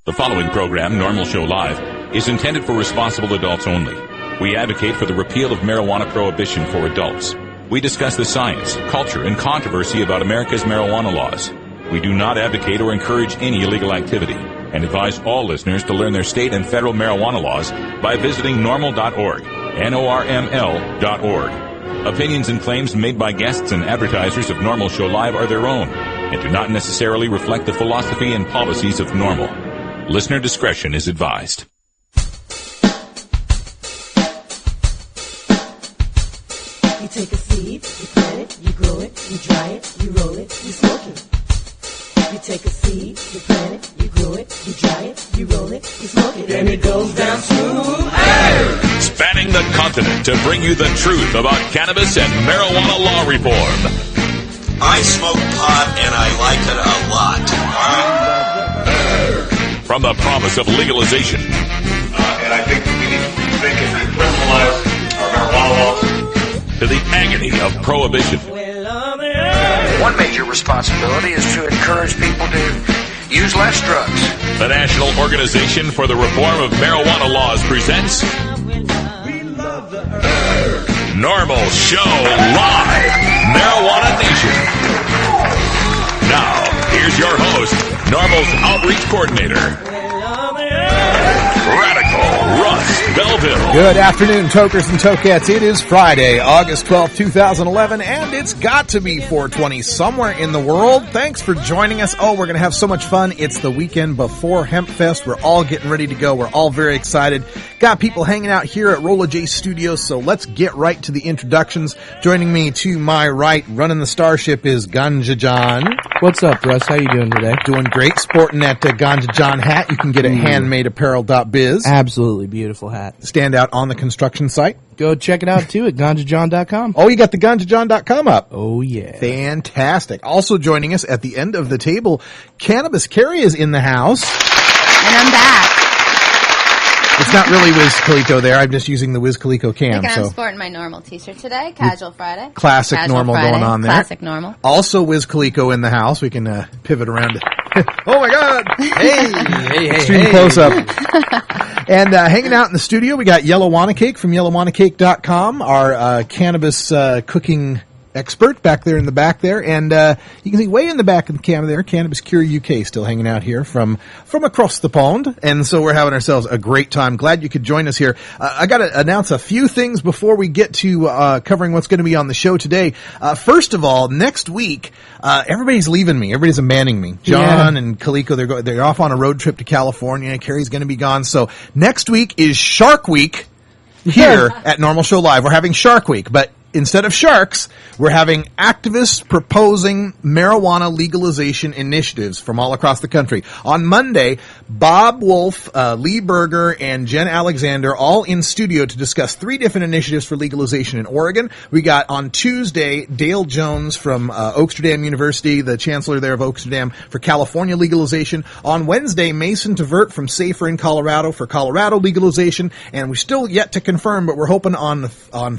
The following program, Norml Show Live, is intended for responsible adults only. We advocate for the repeal of marijuana prohibition for adults. We discuss the science, culture, and controversy about America's marijuana laws. We do not advocate or encourage any illegal activity and advise all listeners to learn their state and federal marijuana laws by visiting norml.org, Norml.org. Opinions and claims made by guests and advertisers of Norml Show Live are their own and do not necessarily reflect the philosophy and policies of Norml. Listener discretion is advised. You take a seed, you plant it, you grow it, you dry it, you roll it, you smoke it. You take a seed, you plant it, you grow it, you dry it, you roll it, you smoke it, and it goes down smooth. Hey! Spanning the continent to bring you the truth about cannabis and marijuana law reform. I smoke pot and I like it a lot. From the promise of legalization. And I think we need to think if we criminalize our marijuana laws. To the agony of prohibition. One major responsibility is to encourage people to use less drugs. The National Organization for the Reform of Marijuana Laws presents Norml Show Live, Marijuana Nation. Now, here's your host, Norml's outreach coordinator, Radical Russ Belville. Good afternoon, tokers and tokettes. It is Friday, August 12th, 2011, and it's got to be 420 somewhere in the world. Thanks for joining us. Oh, we're going to have so much fun. It's the weekend before Hemp Fest. We're all getting ready to go. We're all very excited. Got people hanging out here at Rolla J Studios, so let's get right to the introductions. Joining me to my right, running the Starship, is Ganja John. What's up, Russ? How you doing today? Doing great. Sporting that Ganja John hat. You can get it at handmadeapparel.biz. Absolutely beautiful hat. Stand out on the construction site. Go check it out, too, at ganjajohn.com. Oh, you got the ganjajohn.com up. Oh, yeah. Fantastic. Also joining us at the end of the table, Cannabis Carrie is in the house. And I'm back. It's not really Wiz Calico there. I'm just using the Wiz Calico cam. I'm sporting my Norml t-shirt today. Casual Friday. Classic Casual Norml Friday. going on there. Classic Norml. Also Wiz Calico in the house. We can pivot around. Oh, my God. Hey. Extreme close-up. And hanging out in the studio, we got Yellowwanna Cake from yellowwannacake.com, our cannabis cooking expert back there in the back there. And you can see way in the back of the camera there, Cannabis Cure UK still hanging out here from across the pond. And so we're having ourselves a great time. Glad you could join us here. I got to announce a few things before we get to covering what's going to be on the show today. First of all, next week, everybody's leaving me. Everybody's abandoning me. John and Calico, they're off on a road trip to California. Carrie's going to be gone. So next week is Shark Week here at Norml Show Live. We're having Shark Week, but instead of sharks, we're having activists proposing marijuana legalization initiatives from all across the country. On Monday, Bob Wolf, Lee Berger, and Jen Alexander all in studio to discuss 3 different initiatives for legalization in Oregon. We got on Tuesday, Dale Jones from Oaksterdam University, the chancellor there of Oaksterdam, for California legalization. On Wednesday, Mason Tvert from Safer in Colorado for Colorado legalization. And we're still yet to confirm, but we're hoping on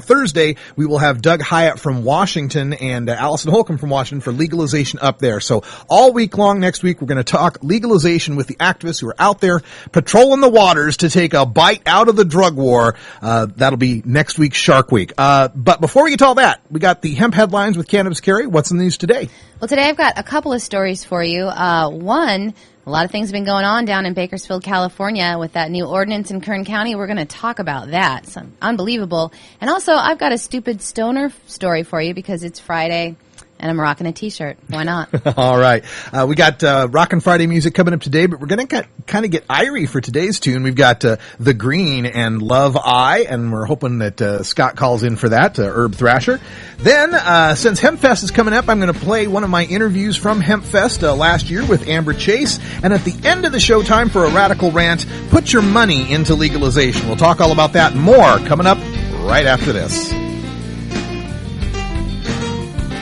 Thursday we will have Doug Hyatt from Washington and Allison Holcomb from Washington for legalization up there. So all week long next week, we're going to talk legalization with the activists who are out there patrolling the waters to take a bite out of the drug war. That'll be next week's Shark Week. But before we get to all that, we got the hemp headlines with Cannabis Carrie. What's in the news today? Well, today I've got a couple of stories for you. One, a lot of things have been going on down in Bakersfield, California with that new ordinance in Kern County. We're going to talk about that. It's unbelievable. And also, I've got a stupid stoner story for you because it's Friday and I'm rocking a t-shirt. Why not? All right. We got Rockin' Friday music coming up today, but we're going to kind of get irie for today's tune. We've got The Green and Love I, and we're hoping that Scott calls in for that, Herb Thrasher. Then, since Hempfest is coming up, I'm going to play one of my interviews from Hempfest last year with Amber Chase. And at the end of the show, time for a radical rant. Put your money into legalization. We'll talk all about that and more coming up right after this.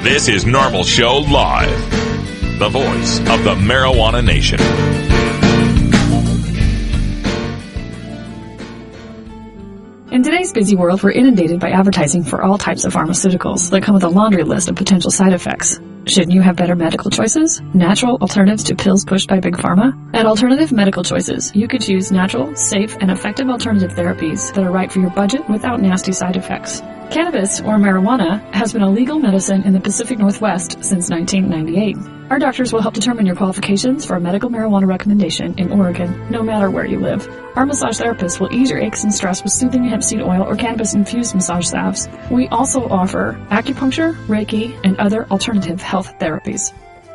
This is Norml Show Live, the voice of the Marijuana Nation. In today's busy world, we're inundated by advertising for all types of pharmaceuticals that come with a laundry list of potential side effects. Shouldn't you have better medical choices? Natural alternatives to pills pushed by Big Pharma? At Alternative Medical Choices, you could choose natural, safe, and effective alternative therapies that are right for your budget without nasty side effects. Cannabis, or marijuana, has been a legal medicine in the Pacific Northwest since 1998. Our doctors will help determine your qualifications for a medical marijuana recommendation in Oregon, no matter where you live. Our massage therapists will ease your aches and stress with soothing hemp seed oil or cannabis-infused massage salves. We also offer acupuncture, Reiki, and other alternative health therapies.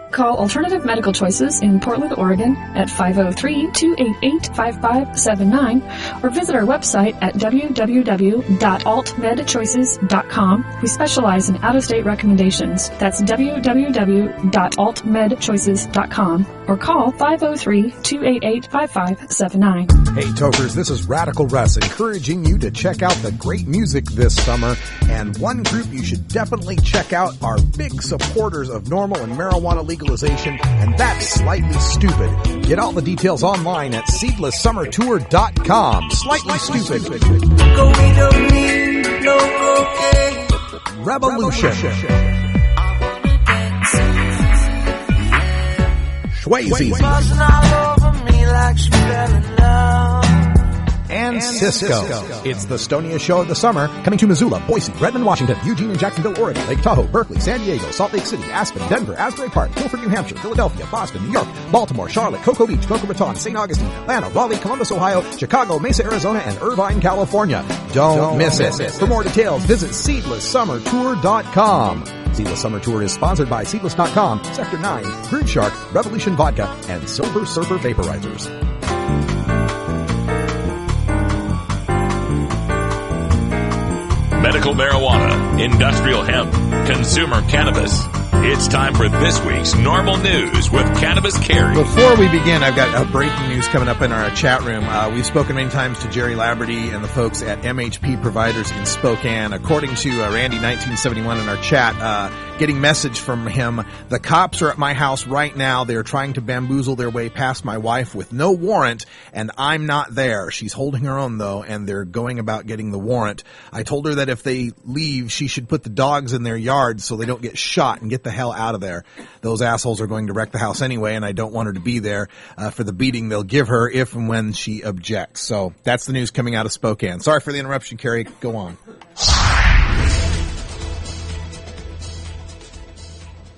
Call Alternative Medical Choices in Portland, Oregon at 503-288-5579 or visit our website at www.altmedchoices.com. We specialize in out-of-state recommendations. That's www.altmedchoices.com or call 503-288-5579. Hey Tokers, this is Radical Russ encouraging you to check out the great music this summer, and one group you should definitely check out are big supporters of Norml and marijuana legalization, and that's Slightly Stupid. Get all the details online at seedlesssummertour.com. Slightly Stupid. Revolution. Swayze. And Cisco. It's the Stonia show of the summer, coming to Missoula, Boise, Redmond, Washington, Eugene and Jacksonville, Oregon, Lake Tahoe, Berkeley, San Diego, Salt Lake City, Aspen, Denver, Asbury Park, Guilford, New Hampshire, Philadelphia, Boston, New York, Baltimore, Charlotte, Cocoa Beach, Boca Raton, St. Augustine, Atlanta, Raleigh, Columbus, Ohio, Chicago, Mesa, Arizona, and Irvine, California. Don't miss it. For more details, visit SeedlessSummerTour.com. Seedless Summer Tour is sponsored by Seedless.com, Sector 9, Brood Shark, Revolution Vodka, and Silver Surfer Vaporizers. Medical marijuana, industrial hemp, consumer cannabis. It's time for this week's Norml News with Cannabis Carey. Before we begin, I've got breaking news coming up in our chat room. We've spoken many times to Jerry Laverty and the folks at MHP Providers in Spokane. According to Randy1971 in our chat, getting message from him, the cops are at my house right now. They're trying to bamboozle their way past my wife with no warrant, and I'm not there. She's holding her own, though, and they're going about getting the warrant. I told her that if they leave, she should put the dogs in their yard so they don't get shot and get the hell out of there. Those assholes are going to wreck the house anyway, and I don't want her to be there for the beating they'll give her if and when she objects. So that's the news coming out of Spokane. Sorry for the interruption, Carrie. Go on.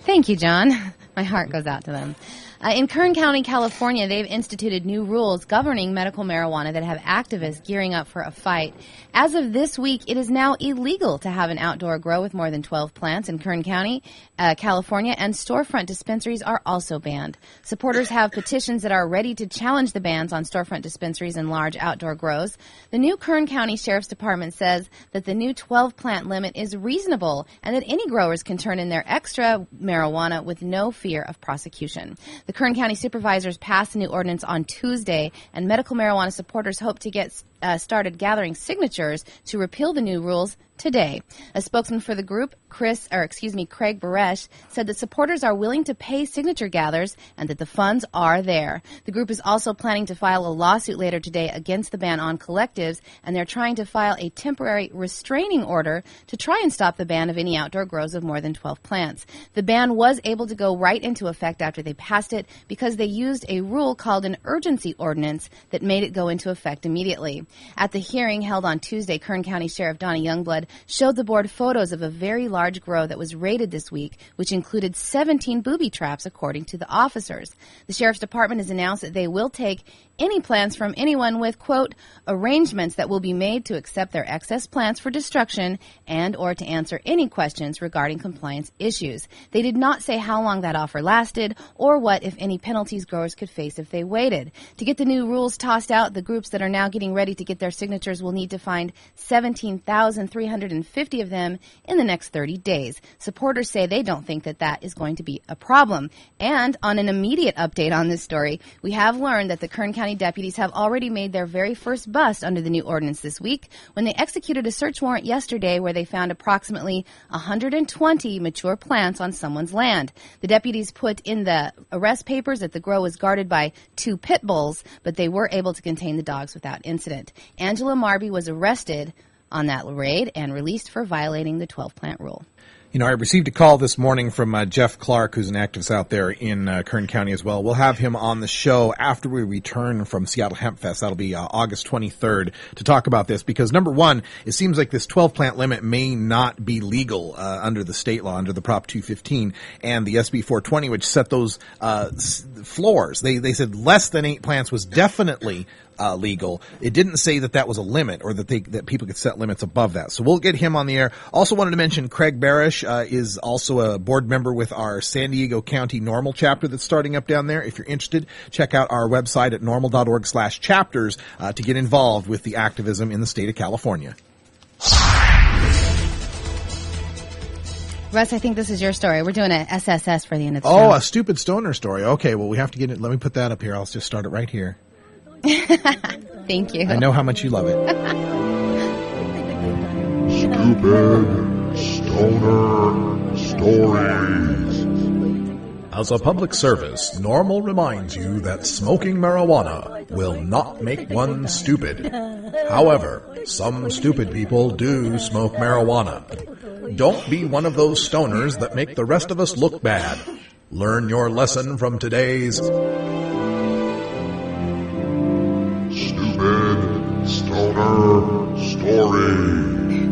Thank you, John. My heart goes out to them. In Kern County, California, they've instituted new rules governing medical marijuana that have activists gearing up for a fight. As of this week, it is now illegal to have an outdoor grow with more than 12 plants in Kern County, California, and storefront dispensaries are also banned. Supporters have petitions that are ready to challenge the bans on storefront dispensaries and large outdoor grows. The new Kern County Sheriff's Department says that the new 12-plant limit is reasonable and that any growers can turn in their extra marijuana with no fear of prosecution. The Kern County supervisors passed the new ordinance on Tuesday, and medical marijuana supporters hope to get started gathering signatures to repeal the new rules today. A spokesman for the group, Craig Baresh, said that supporters are willing to pay signature gatherers and that the funds are there. The group is also planning to file a lawsuit later today against the ban on collectives, and they're trying to file a temporary restraining order to try and stop the ban of any outdoor grows of more than 12 plants. The ban was able to go right into effect after they passed it because they used a rule called an urgency ordinance that made it go into effect immediately. At the hearing held on Tuesday, Kern County Sheriff Donnie Youngblood showed the board photos of a very large grow that was raided this week, which included 17 booby traps, according to the officers. The Sheriff's Department has announced that they will take any plants from anyone with, quote, arrangements that will be made to accept their excess plants for destruction and or to answer any questions regarding compliance issues. They did not say how long that offer lasted or what, if any, penalties growers could face if they waited. To get the new rules tossed out, the groups that are now getting ready to get their signatures will need to find 17,350 of them in the next 30 days. Supporters say they don't think that that is going to be a problem. And on an immediate update on this story, we have learned that the Kern County deputies have already made their very first bust under the new ordinance this week when they executed a search warrant yesterday where they found approximately 120 mature plants on someone's land. The deputies put in the arrest papers that the grow was guarded by 2 pit bulls, but they were able to contain the dogs without incident. Angela Marby was arrested on that raid and released for violating the 12-plant rule. You know, I received a call this morning from Jeff Clark, who's an activist out there in Kern County as well. We'll have him on the show after we return from Seattle Hemp Fest. That'll be August 23rd to talk about this because, number one, it seems like this 12-plant limit may not be legal under the state law, under the Prop 215 and the SB 420, which set those floors. They said less than 8 plants was definitely legal. It didn't say that was a limit or that people could set limits above that. So we'll get him on the air. Also wanted to mention Craig Barish is also a board member with our San Diego County Norml chapter that's starting up down there. If you're interested, check out our website at norml.org/chapters to get involved with the activism in the state of California. Russ, I think this is your story. We're doing an SSS for the end of the show. Oh, a stupid stoner story. Okay, well, we have to get it. Let me put that up here. I'll just start it right here. Thank you. I know how much you love it. Stupid stoner stories. As a public service, Norml reminds you that smoking marijuana will not make one stupid. However, some stupid people do smoke marijuana. Don't be one of those stoners that make the rest of us look bad. Learn your lesson from today's Stupid Stoner Story.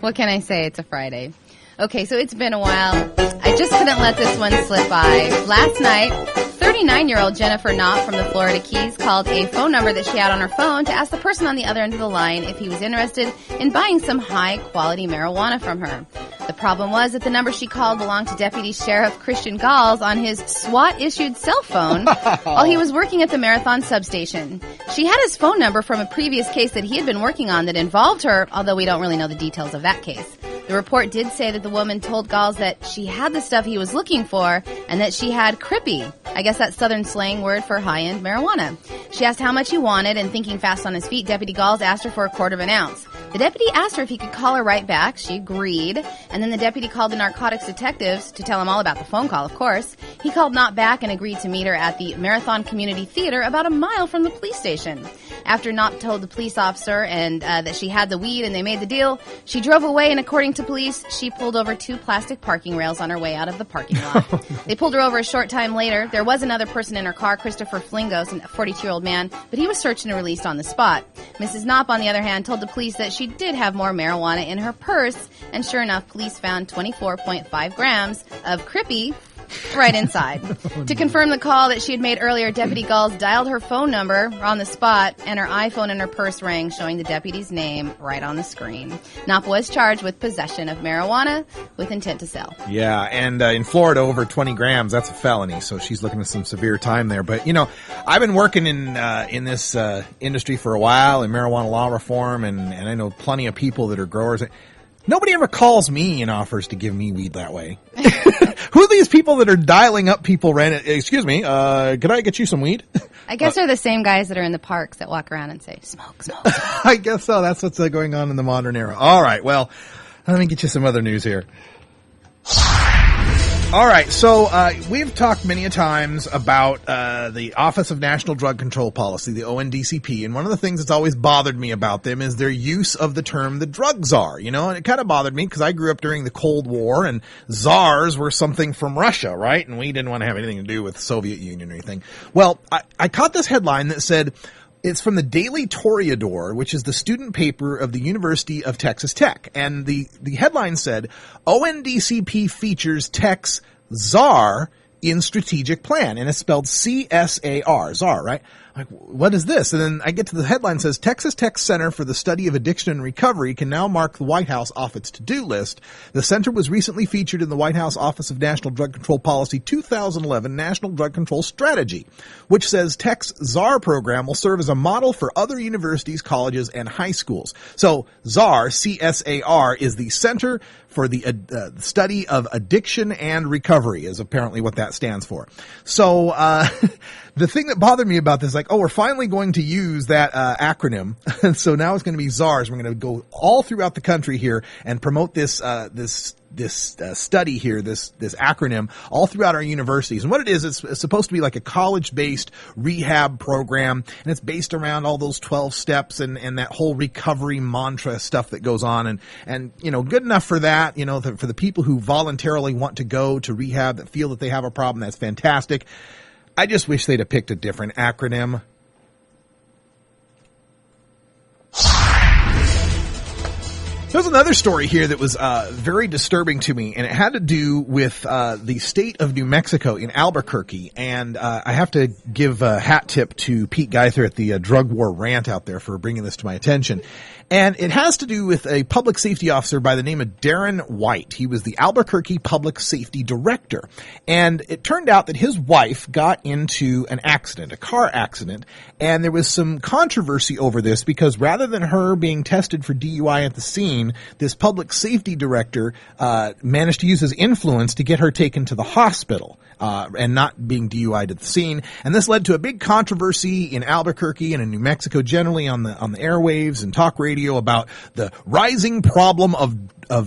What can I say? It's a Friday. Okay, so it's been a while. I just couldn't let this one slip by. Last night, 39-year-old Jennifer Knopf from the Florida Keys called a phone number that she had on her phone to ask the person on the other end of the line if he was interested in buying some high-quality marijuana from her. The problem was that the number she called belonged to Deputy Sheriff Christian Galls on his SWAT-issued cell phone while he was working at the Marathon substation. She had his phone number from a previous case that he had been working on that involved her, although we don't really know the details of that case. The report did say that the woman told Galls that she had the stuff he was looking for and that she had crippy. I guess that's Southern slang word for high-end marijuana. She asked how much he wanted, and thinking fast on his feet, Deputy Galls asked her for 1/4 ounce. The deputy asked her if he could call her right back. She agreed, and then the deputy called the narcotics detectives to tell him all about the phone call, of course. He called Knott back and agreed to meet her at the Marathon Community Theater about a mile from the police station. After Knott told the police officer and that she had the weed and they made the deal, she drove away, and according to police, she pulled over 2 plastic parking rails on her way out of the parking lot. They pulled her over a short time later. There was another person in her car, Christopher Flingos, a 42-year-old man, but he was searched and released on the spot. Mrs. Knopp, on the other hand, told the police that she did have more marijuana in her purse, and sure enough, police found 24.5 grams of crippy right inside. To confirm the call that she had made earlier, Deputy Galls dialed her phone number on the spot, and her iPhone in her purse rang, showing the deputy's name right on the screen. Knopp was charged with possession of marijuana with intent to sell. Yeah, and in Florida, over 20 grams, that's a felony, so she's looking at some severe time there. But, you know, I've been working in this industry for a while, in marijuana law reform, and I know plenty of people that are growers. Nobody ever calls me and offers to give me weed that way. Who are these people that are dialing up people? Excuse me, could I get you some weed? I guess they're the same guys that are in the parks that walk around and say, smoke, smoke, smoke. I guess so. That's what's going on in the modern era. All right, well, let me get you some other news here. All right, so we've talked many a times about the Office of National Drug Control Policy, the ONDCP, and one of the things that's always bothered me about them is their use of the term the drug czar, you know, and it kind of bothered me because I grew up during the Cold War, and czars were something from Russia, right? And we didn't want to have anything to do with the Soviet Union or anything. Well, I caught this headline that said, it's from the Daily Toreador, which is the student paper of the University of Texas Tech. And the headline said, ONDCP features Tech's czar in strategic plan. And it's spelled C-S-A-R, czar, right? Like, what is this? And then I get to the headline that says, Texas Tech Center for the Study of Addiction and Recovery can now mark the White House off its to-do list. The center was recently featured in the White House Office of National Drug Control Policy 2011 National Drug Control Strategy, which says Tech's czar program will serve as a model for other universities, colleges, and high schools. So czar, C-S-A-R, is the Center for the Study of Addiction and Recovery, is apparently what that stands for. So the thing that bothered me about this, like, oh, we're finally going to use that acronym. And so now it's going to be czars. We're going to go all throughout the country here and promote this study here, this acronym all throughout our universities. And what it is, it's supposed to be like a college-based rehab program, and it's based around all those 12 steps and that whole recovery mantra stuff that goes on. And you know, good enough for that, you know, for the people who voluntarily want to go to rehab that feel that they have a problem, that's fantastic. I just wish they'd have picked a different acronym. There's another story here that was very disturbing to me, and it had to do with the state of New Mexico in Albuquerque. And I have to give a hat tip to Pete Geither at the Drug War Rant out there for bringing this to my attention. And it has to do with a public safety officer by the name of Darren White. He was the Albuquerque Public Safety Director. And it turned out that his wife got into an accident, a car accident, and there was some controversy over this because rather than her being tested for DUI at the scene, this public safety director managed to use his influence to get her taken to the hospital and not being DUI'd at the scene. And this led to a big controversy in Albuquerque and in New Mexico generally on the airwaves and talk radio about the rising problem of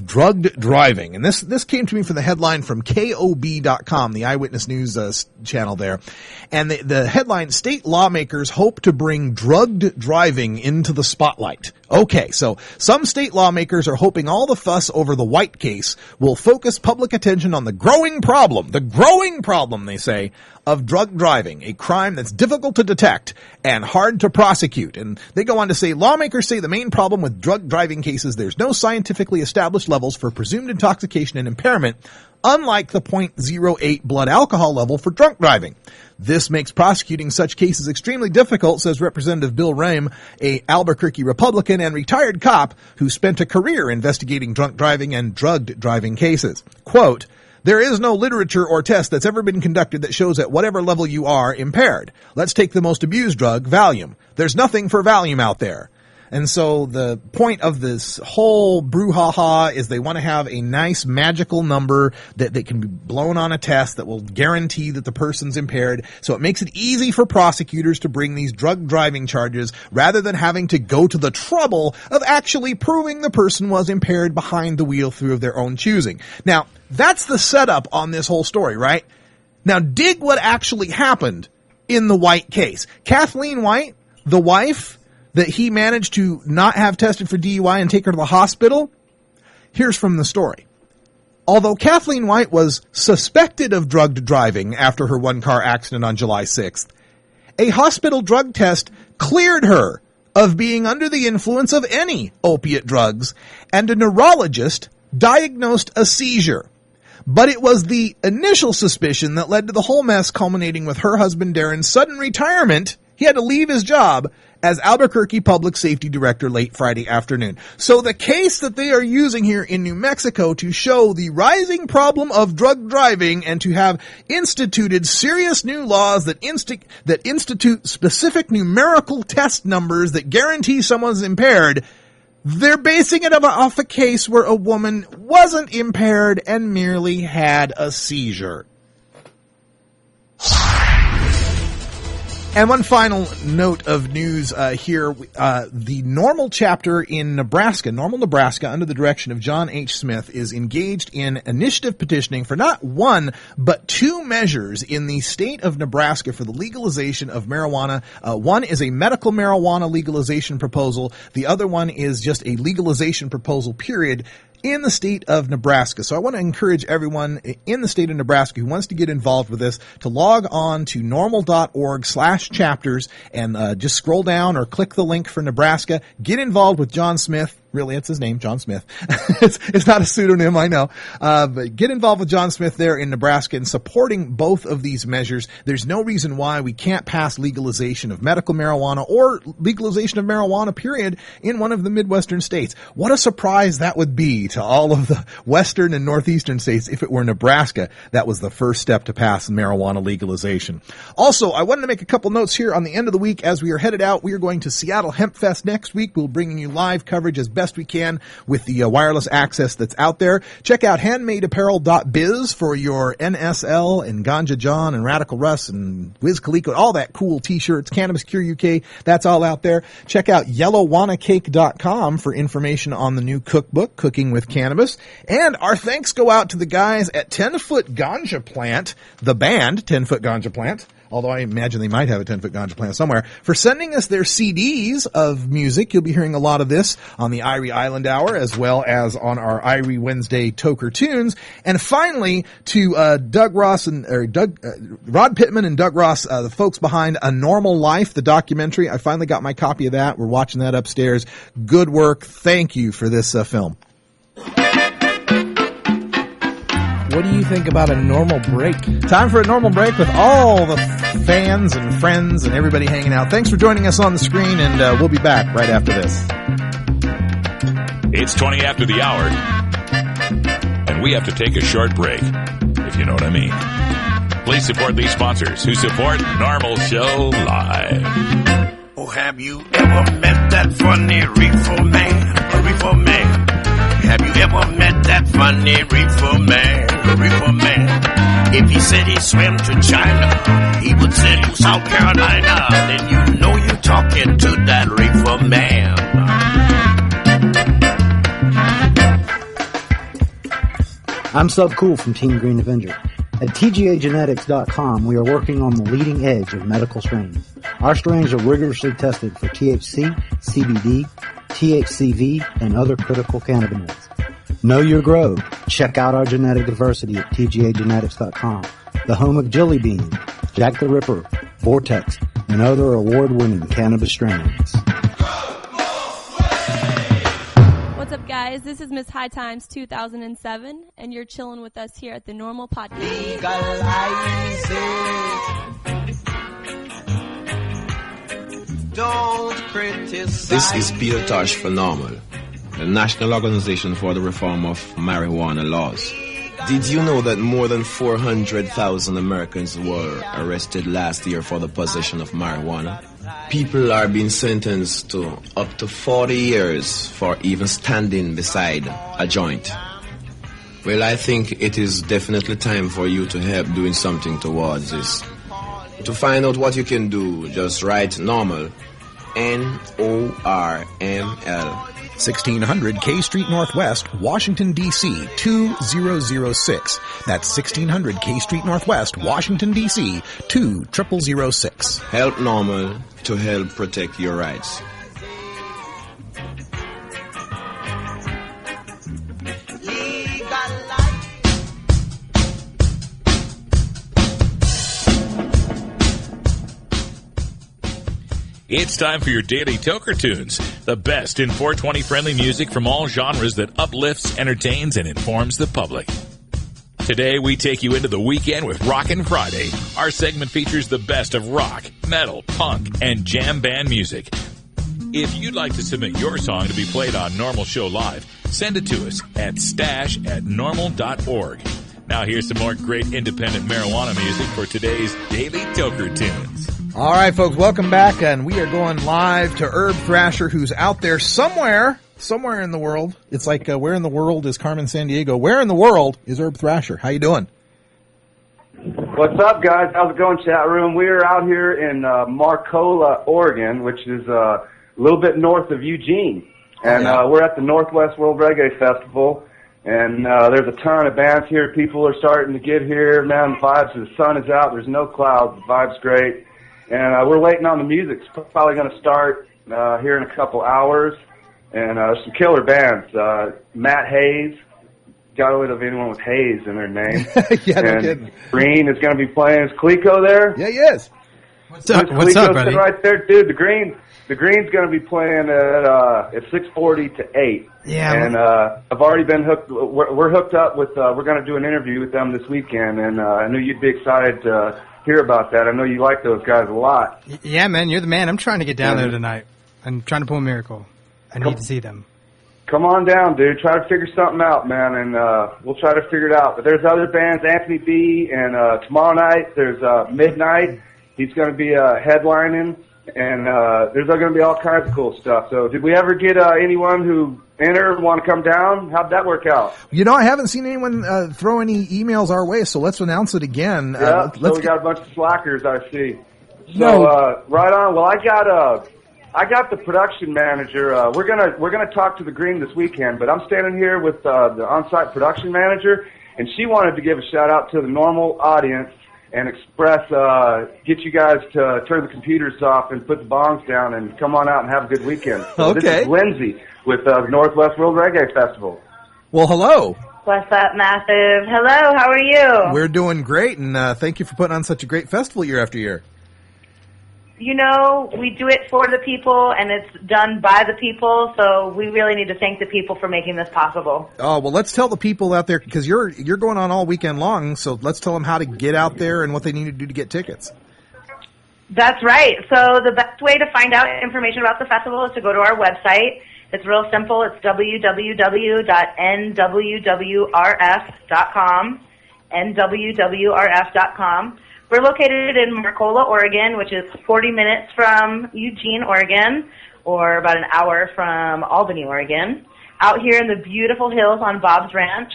drugged driving. And this came to me from the headline from KOB.com, the eyewitness news channel there. And the headline, state lawmakers hope to bring drugged driving into the spotlight. Okay, so some state lawmakers are hoping all the fuss over the White case will focus public attention on the growing problem, they say, of drug driving, a crime that's difficult to detect and hard to prosecute. And they go on to say, lawmakers say the main problem with drug driving cases, there's no scientifically established levels for presumed intoxication and impairment, unlike the 0.08 blood alcohol level for drunk driving. This makes prosecuting such cases extremely difficult, says Representative Bill Rame, a Albuquerque Republican and retired cop who spent a career investigating drunk driving and drugged driving cases. Quote, there is no literature or test that's ever been conducted that shows at whatever level you are impaired. Let's take the most abused drug, Valium. There's nothing for Valium out there. And so the point of this whole brouhaha is they want to have a nice magical number that can be blown on a test that will guarantee that the person's impaired. So it makes it easy for prosecutors to bring these drug driving charges rather than having to go to the trouble of actually proving the person was impaired behind the wheel through of their own choosing. Now, that's the setup on this whole story, right? Now, dig what actually happened in the White case. Kathleen White, the wife that he managed to not have tested for DUI and take her to the hospital? Here's from the story. Although Kathleen White was suspected of drugged driving after her one-car accident on July 6th, a hospital drug test cleared her of being under the influence of any opiate drugs, and a neurologist diagnosed a seizure. But it was the initial suspicion that led to the whole mess, culminating with her husband Darren's sudden retirement. He had to leave his job as Albuquerque Public Safety Director late Friday afternoon. So the case that they are using here in New Mexico to show the rising problem of drug driving and to have instituted serious new laws that institute specific numerical test numbers that guarantee someone's impaired, they're basing it off a case where a woman wasn't impaired and merely had a seizure. And one final note of news here, the Norml chapter in Nebraska, Norml, Nebraska, under the direction of John H. Smith, is engaged in initiative petitioning for not one, but two measures in the state of Nebraska for the legalization of marijuana. One is a medical marijuana legalization proposal. The other one is just a legalization proposal, period, in the state of Nebraska. So I want to encourage everyone in the state of Nebraska who wants to get involved with this to log on to norml.org/chapters and just scroll down or click the link for Nebraska. Get involved with John Smith. Really, it's his name, John Smith. It's not a pseudonym, I know. But get involved with John Smith there in Nebraska and supporting both of these measures. There's no reason why we can't pass legalization of medical marijuana or legalization of marijuana, period, in one of the Midwestern states. What a surprise that would be to all of the Western and Northeastern states if it were Nebraska that was the first step to pass marijuana legalization. Also, I wanted to make a couple notes here on the end of the week as we are headed out. We are going to Seattle Hemp Fest next week. We'll bring you live coverage as best best we can with the wireless access that's out there. Check out handmadeapparel.biz for your NSL and Ganja John and Radical Russ and Wiz Khalifa, all that cool t-shirts, Cannabis Cure UK, that's all out there. Check out yellowwannacake.com for information on the new cookbook, Cooking with Cannabis. And our thanks go out to the guys at 10-Foot Ganja Plant, the band 10-Foot Ganja Plant, although I imagine they might have a 10-Foot Ganja Plant somewhere, for sending us their CDs of music. You'll be hearing a lot of this on the Irie Island Hour as well as on our Irie Wednesday Toker Tunes. And finally, to Rod Pittman and Doug Ross, the folks behind A Norml Life, the documentary. I finally got my copy of that. We're watching that upstairs. Good work. Thank you for this film. What do you think about a normal break? Time for a normal break with all the fans and friends and everybody hanging out. Thanks for joining us on the screen, and we'll be back right after this. It's 20 after the hour, and we have to take a short break, if you know what I mean. Please support these sponsors who support Norml Show Live. Oh, have you ever met that funny reefer man? A reefer man. Have you ever met that funny reefer man? A reefer man. If he said he swam to China, he would send you South Carolina. Then you know you're talking to that reefer man. I'm Sub Cool from Team Green Avenger. At TGAgenetics.com, we are working on the leading edge of medical strains. Our strains are rigorously tested for THC, CBD, THCV, and other critical cannabinoids. Know your grow. Check out our genetic diversity at TGAgenetics.com, the home of Jelly Bean, Jack the Ripper, Vortex, and other award-winning cannabis strains. What's up, guys? This is Miss High Times 2007, and you're chilling with us here at the Norml Podcast. Don't criticize. This is Peter Tosh for Norml, the National Organization for the Reform of Marijuana Laws. Did you know that more than 400,000 Americans were arrested last year for the possession of marijuana? People are being sentenced to up to 40 years for even standing beside a joint. Well, I think it is definitely time for you to help doing something towards this. To find out what you can do, just write Norml, N-O-R-M-L. 1600 K Street Northwest, Washington, D.C. 2006. That's 1600 K Street Northwest, Washington, D.C. 20006. Help Norml to help protect your rights. It's time for your daily Toker Tunes, the best in 420 friendly music from all genres that uplifts, entertains, and informs the public. Today we take you into the weekend with Rockin' Friday. Our segment features the best of rock, metal, punk, and jam band music. If you'd like to submit your song to be played on Norml Show Live, send it to us at stash@norml.org. Now here's some more great independent marijuana music for today's daily Toker Tunes. All right, folks, welcome back, and we are going live to Herb Thrasher, who's out there somewhere in the world. It's like, where in the world is Carmen Sandiego? Where in the world is Herb Thrasher? How you doing? What's up, guys? How's it going, chat room? We are out here in Marcola, Oregon, which is a little bit north of Eugene, and we're at the Northwest World Reggae Festival. And there's a ton of bands here. People are starting to get here. Man, the vibes, the sun is out. There's no clouds. The vibe's great. And we're waiting on the music. It's probably going to start here in a couple hours. And some killer bands. Matt Hayes. Got rid of anyone with Hayes in their name. Yeah, no and kidding. Green is going to be playing. Is Clico there? Yeah, he is. What's up, buddy? Right there, dude. The Green's going to be playing at 6:40 to 8. Yeah. And I've already been hooked. We're hooked up with. We're going to do an interview with them this weekend, and I knew you'd be excited to hear about that. I know you like those guys a lot. Yeah, man, you're the man. I'm trying to get down there tonight. I'm trying to pull a miracle. I need to see them. Come on down, dude. Try to figure something out, man, and we'll try to figure it out. But there's other bands, Anthony B, and tomorrow night there's Midnight. He's going to be headlining. And there's going to be all kinds of cool stuff. So did we ever get anyone who entered and want to come down? How'd that work out? You know, I haven't seen anyone throw any emails our way, so let's announce it again. Yeah, so we got a bunch of slackers, I see. So right on. Well, I got the production manager. We're gonna talk to the Green this weekend, but I'm standing here with the on-site production manager, and she wanted to give a shout out to the Norml audience and get you guys to turn the computers off and put the bongs down and come on out and have a good weekend. So Okay. This is Lindsay with the Northwest World Reggae Festival. Well, hello. What's up, Massive? Hello, how are you? We're doing great, and thank you for putting on such a great festival year after year. You know, we do it for the people, and it's done by the people, so we really need to thank the people for making this possible. Oh, well, let's tell the people out there, because you're going on all weekend long, so let's tell them how to get out there and what they need to do to get tickets. That's right. So the best way to find out information about the festival is to go to our website. It's real simple. It's www.nwwrf.com, nwwrf.com. We're located in Marcola, Oregon, which is 40 minutes from Eugene, Oregon, or about an hour from Albany, Oregon. Out here in the beautiful hills on Bob's Ranch,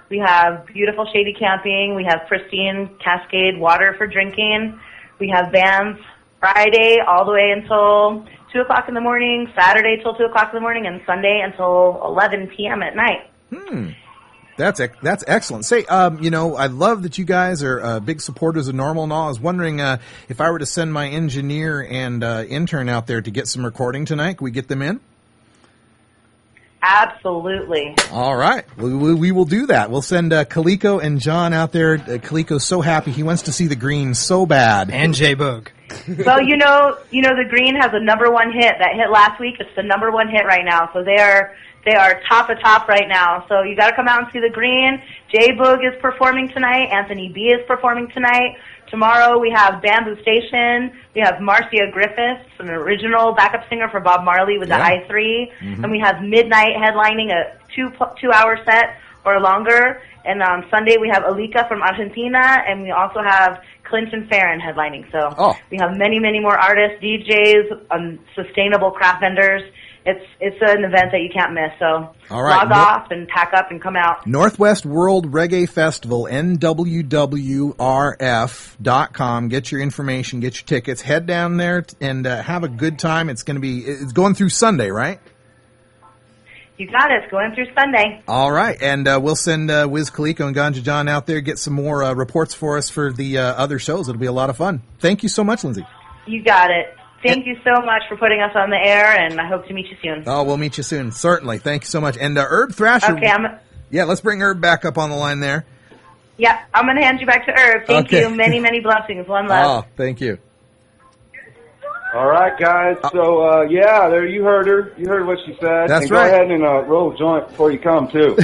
we have beautiful shady camping. We have pristine Cascade water for drinking. We have bands Friday all the way until 2 o'clock in the morning, Saturday till 2 o'clock in the morning, and Sunday until 11 p.m. at night. That's excellent. Say, you know, I love that you guys are big supporters of Norml and all. I was wondering if I were to send my engineer and intern out there to get some recording tonight, can we get them in? Absolutely. All right. We will do that. We'll send Kaliko and John out there. Kaliko's so happy. He wants to see the Green so bad. And J-Boog. Well, you know, the Green has a #1 hit. That hit last week. It's the #1 hit right now. So they are top of top right now. So you got to come out and see the Green. J-Boog is performing tonight. Anthony B is performing tonight. Tomorrow we have Bamboo Station. We have Marcia Griffiths, an original backup singer for Bob Marley with the I3. And we have Midnight headlining a two-hour set or longer. And on Sunday we have Alika from Argentina, and we also have Clinton Farron headlining. So we have many, many more artists, DJs, sustainable craft vendors. It's an event that you can't miss. So log off and pack up and come out. Northwest World Reggae Festival, NWWRF.com. Get your information, get your tickets, head down there and have a good time. It's going through Sunday, right? You got it. It's going through Sunday. All right. And we'll send Wiz Kaliko and Ganja John out there, get some more reports for us for the other shows. It'll be a lot of fun. Thank you so much, Lindsay. You got it. Thank you so much for putting us on the air, and I hope to meet you soon. Oh, we'll meet you soon. Certainly. Thank you so much. And Herb Thrasher. Okay, yeah, let's bring Herb back up on the line there. Yeah, I'm going to hand you back to Herb. Thank you. Many, many blessings. One love. Oh, thank you. All right, guys. So, there you heard her. You heard what she said. That's and right. Go ahead and roll a joint before you come, too.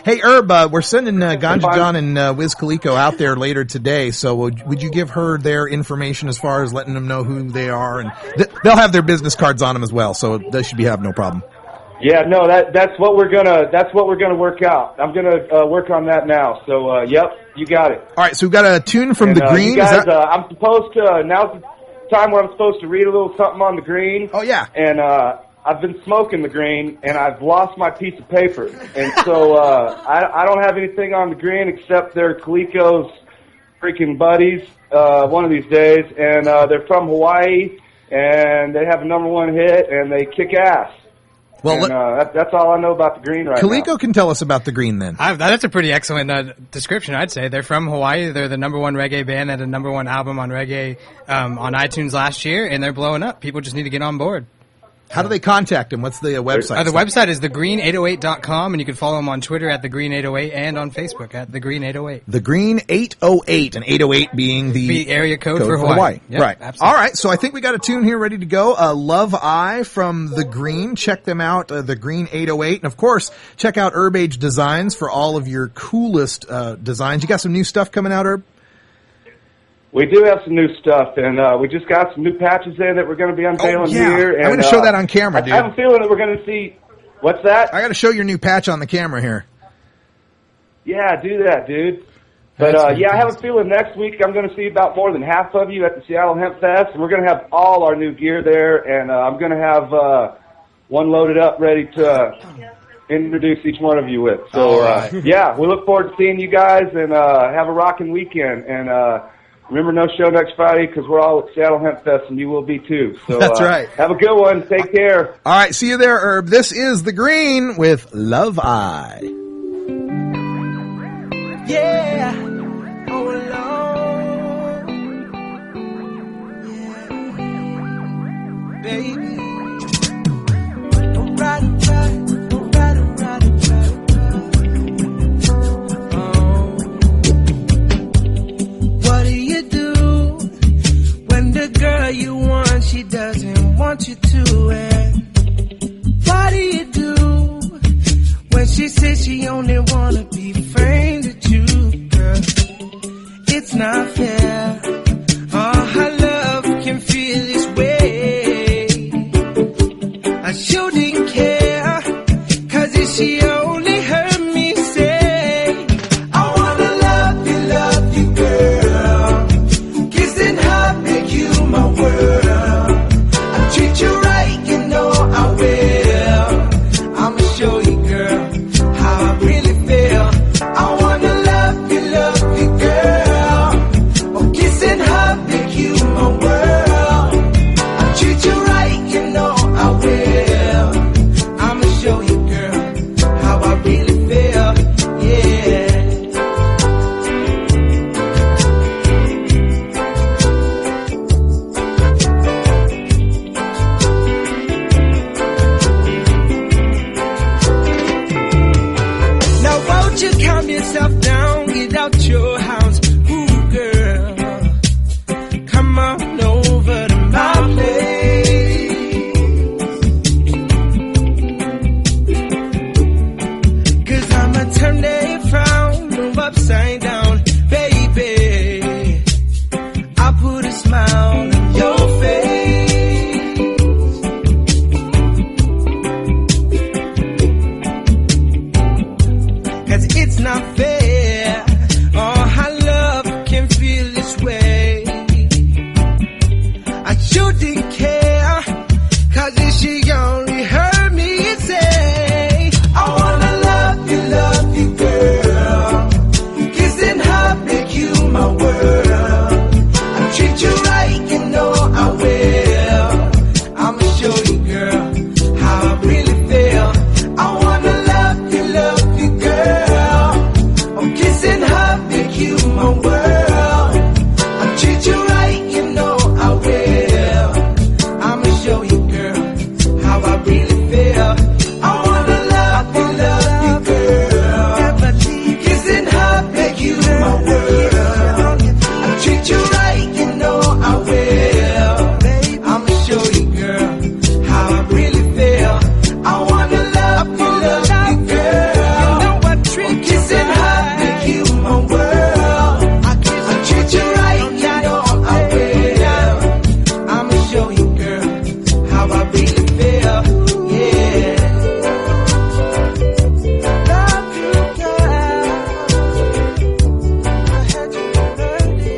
Hey, Herb, we're sending Ganja John and Wiz Kaliko out there later today, so would you give her their information as far as letting them know who they are? And they'll have their business cards on them as well, so they should have no problem. Yeah, no, that's what we're gonna work out. I'm gonna work on that now. So, yep, you got it. All right, so we've got a tune from the Green. You guys, I'm supposed to now's the time where I'm supposed to read a little something on the Green. Oh yeah. And I've been smoking the Green, and I've lost my piece of paper, and so I don't have anything on the Green except they're Kaliko's freaking buddies. One of these days, and they're from Hawaii, and they have a #1 hit, and they kick ass. Well, that's all I know about the Green right now. Kaliko can tell us about the Green then. That's a pretty excellent description, I'd say. They're from Hawaii. They're the #1 reggae band, had a #1 album on reggae on iTunes last year, and they're blowing up. People just need to get on board. How do they contact them? What's the website? The website is thegreen808.com, and you can follow them on Twitter at thegreen808 and on Facebook at thegreen808. The Green 808, and 808 being the area code for Hawaii. Yep, right. Absolutely. All right. So I think we got a tune here ready to go. Love I from The Green. Check them out, The Green 808. And of course, check out Herb Age Designs for all of your coolest designs. You got some new stuff coming out, Herb? We do have some new stuff, and we just got some new patches there that we're going to be unveiling here. And, I'm going to show that on camera, dude. I have a feeling that we're going to see. What's that? I got to show your new patch on the camera here. Yeah, do that, dude. But, yeah, I have a feeling next week I'm going to see about more than half of you at the Seattle Hemp Fest, and we're going to have all our new gear there, and I'm going to have one loaded up ready to introduce each one of you with. So, yeah, we look forward to seeing you guys, and have a rocking weekend. And remember, no show next Friday because we're all at Seattle Hemp Fest, and you will be too. So, that's right. Have a good one. Take care. All right, see you there, Herb. This is The Green with Love Eye. Yeah, all alone, yeah, baby. Don't ride. What do you do when the girl you want, she doesn't want you to? And what do you do when she says she only wanna be friends with you, girl? It's not fair. Oh, her love can feel this way. I shouldn't care, 'cause if she only heard me say, I wanna love you, girl. Kissing her make you my world. I treat you right, you know I will. I'ma show you, girl, how I really feel. I wanna love you, girl. Oh, kissing her make you my world. I treat you right, you know I will. I'ma show you, girl, how I really feel. Yeah. Now won't you calm yourself down, get out your house, ooh girl, come on over to my place, 'cause I'ma turn that frown upside down, baby, I'll put a smile on your face. Cause it's not fair. Oh, how love can feel this way. I shouldn't care, 'cause if she only heard me say, I wanna love you, girl. Kissing her make you my world. I treat you right, you know I will. I'ma show you, girl, how I really feel. I wanna love you, girl. Oh, kissing her make you my world. I treat you right, you know I will. I'ma show you, girl, how I really feel. I wanna love you, girl. Kissing her make you my world. I treat you right, you know I will. I'ma show you, girl, how I really feel. I wanna love you, girl. Kissing her make you my world. I treat you right, you know I will. I'ma show you, girl, how I really feel. Yeah. Love you, girl. I had you early.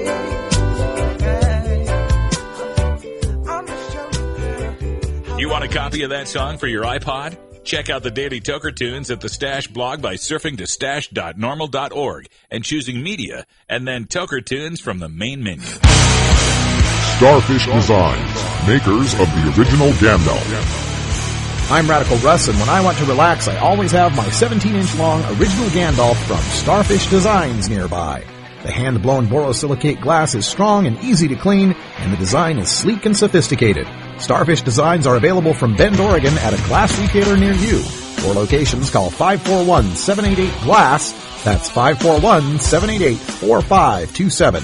I'ma show you, girl. You want a copy of that song for your iPod? Check out the Daily Toker Tunes at the Stash blog by surfing to stash.norml.org and choosing Media and then Toker Tunes from the main menu. Starfish Designs, makers of the original Gandalf. I'm Radical Russ, and when I want to relax, I always have my 17-inch long original Gandalf from Starfish Designs nearby. The hand-blown borosilicate glass is strong and easy to clean, and the design is sleek and sophisticated. Starfish Designs are available from Bend, Oregon at a glass retailer near you. For locations, call 541-788-GLASS. That's 541-788-4527.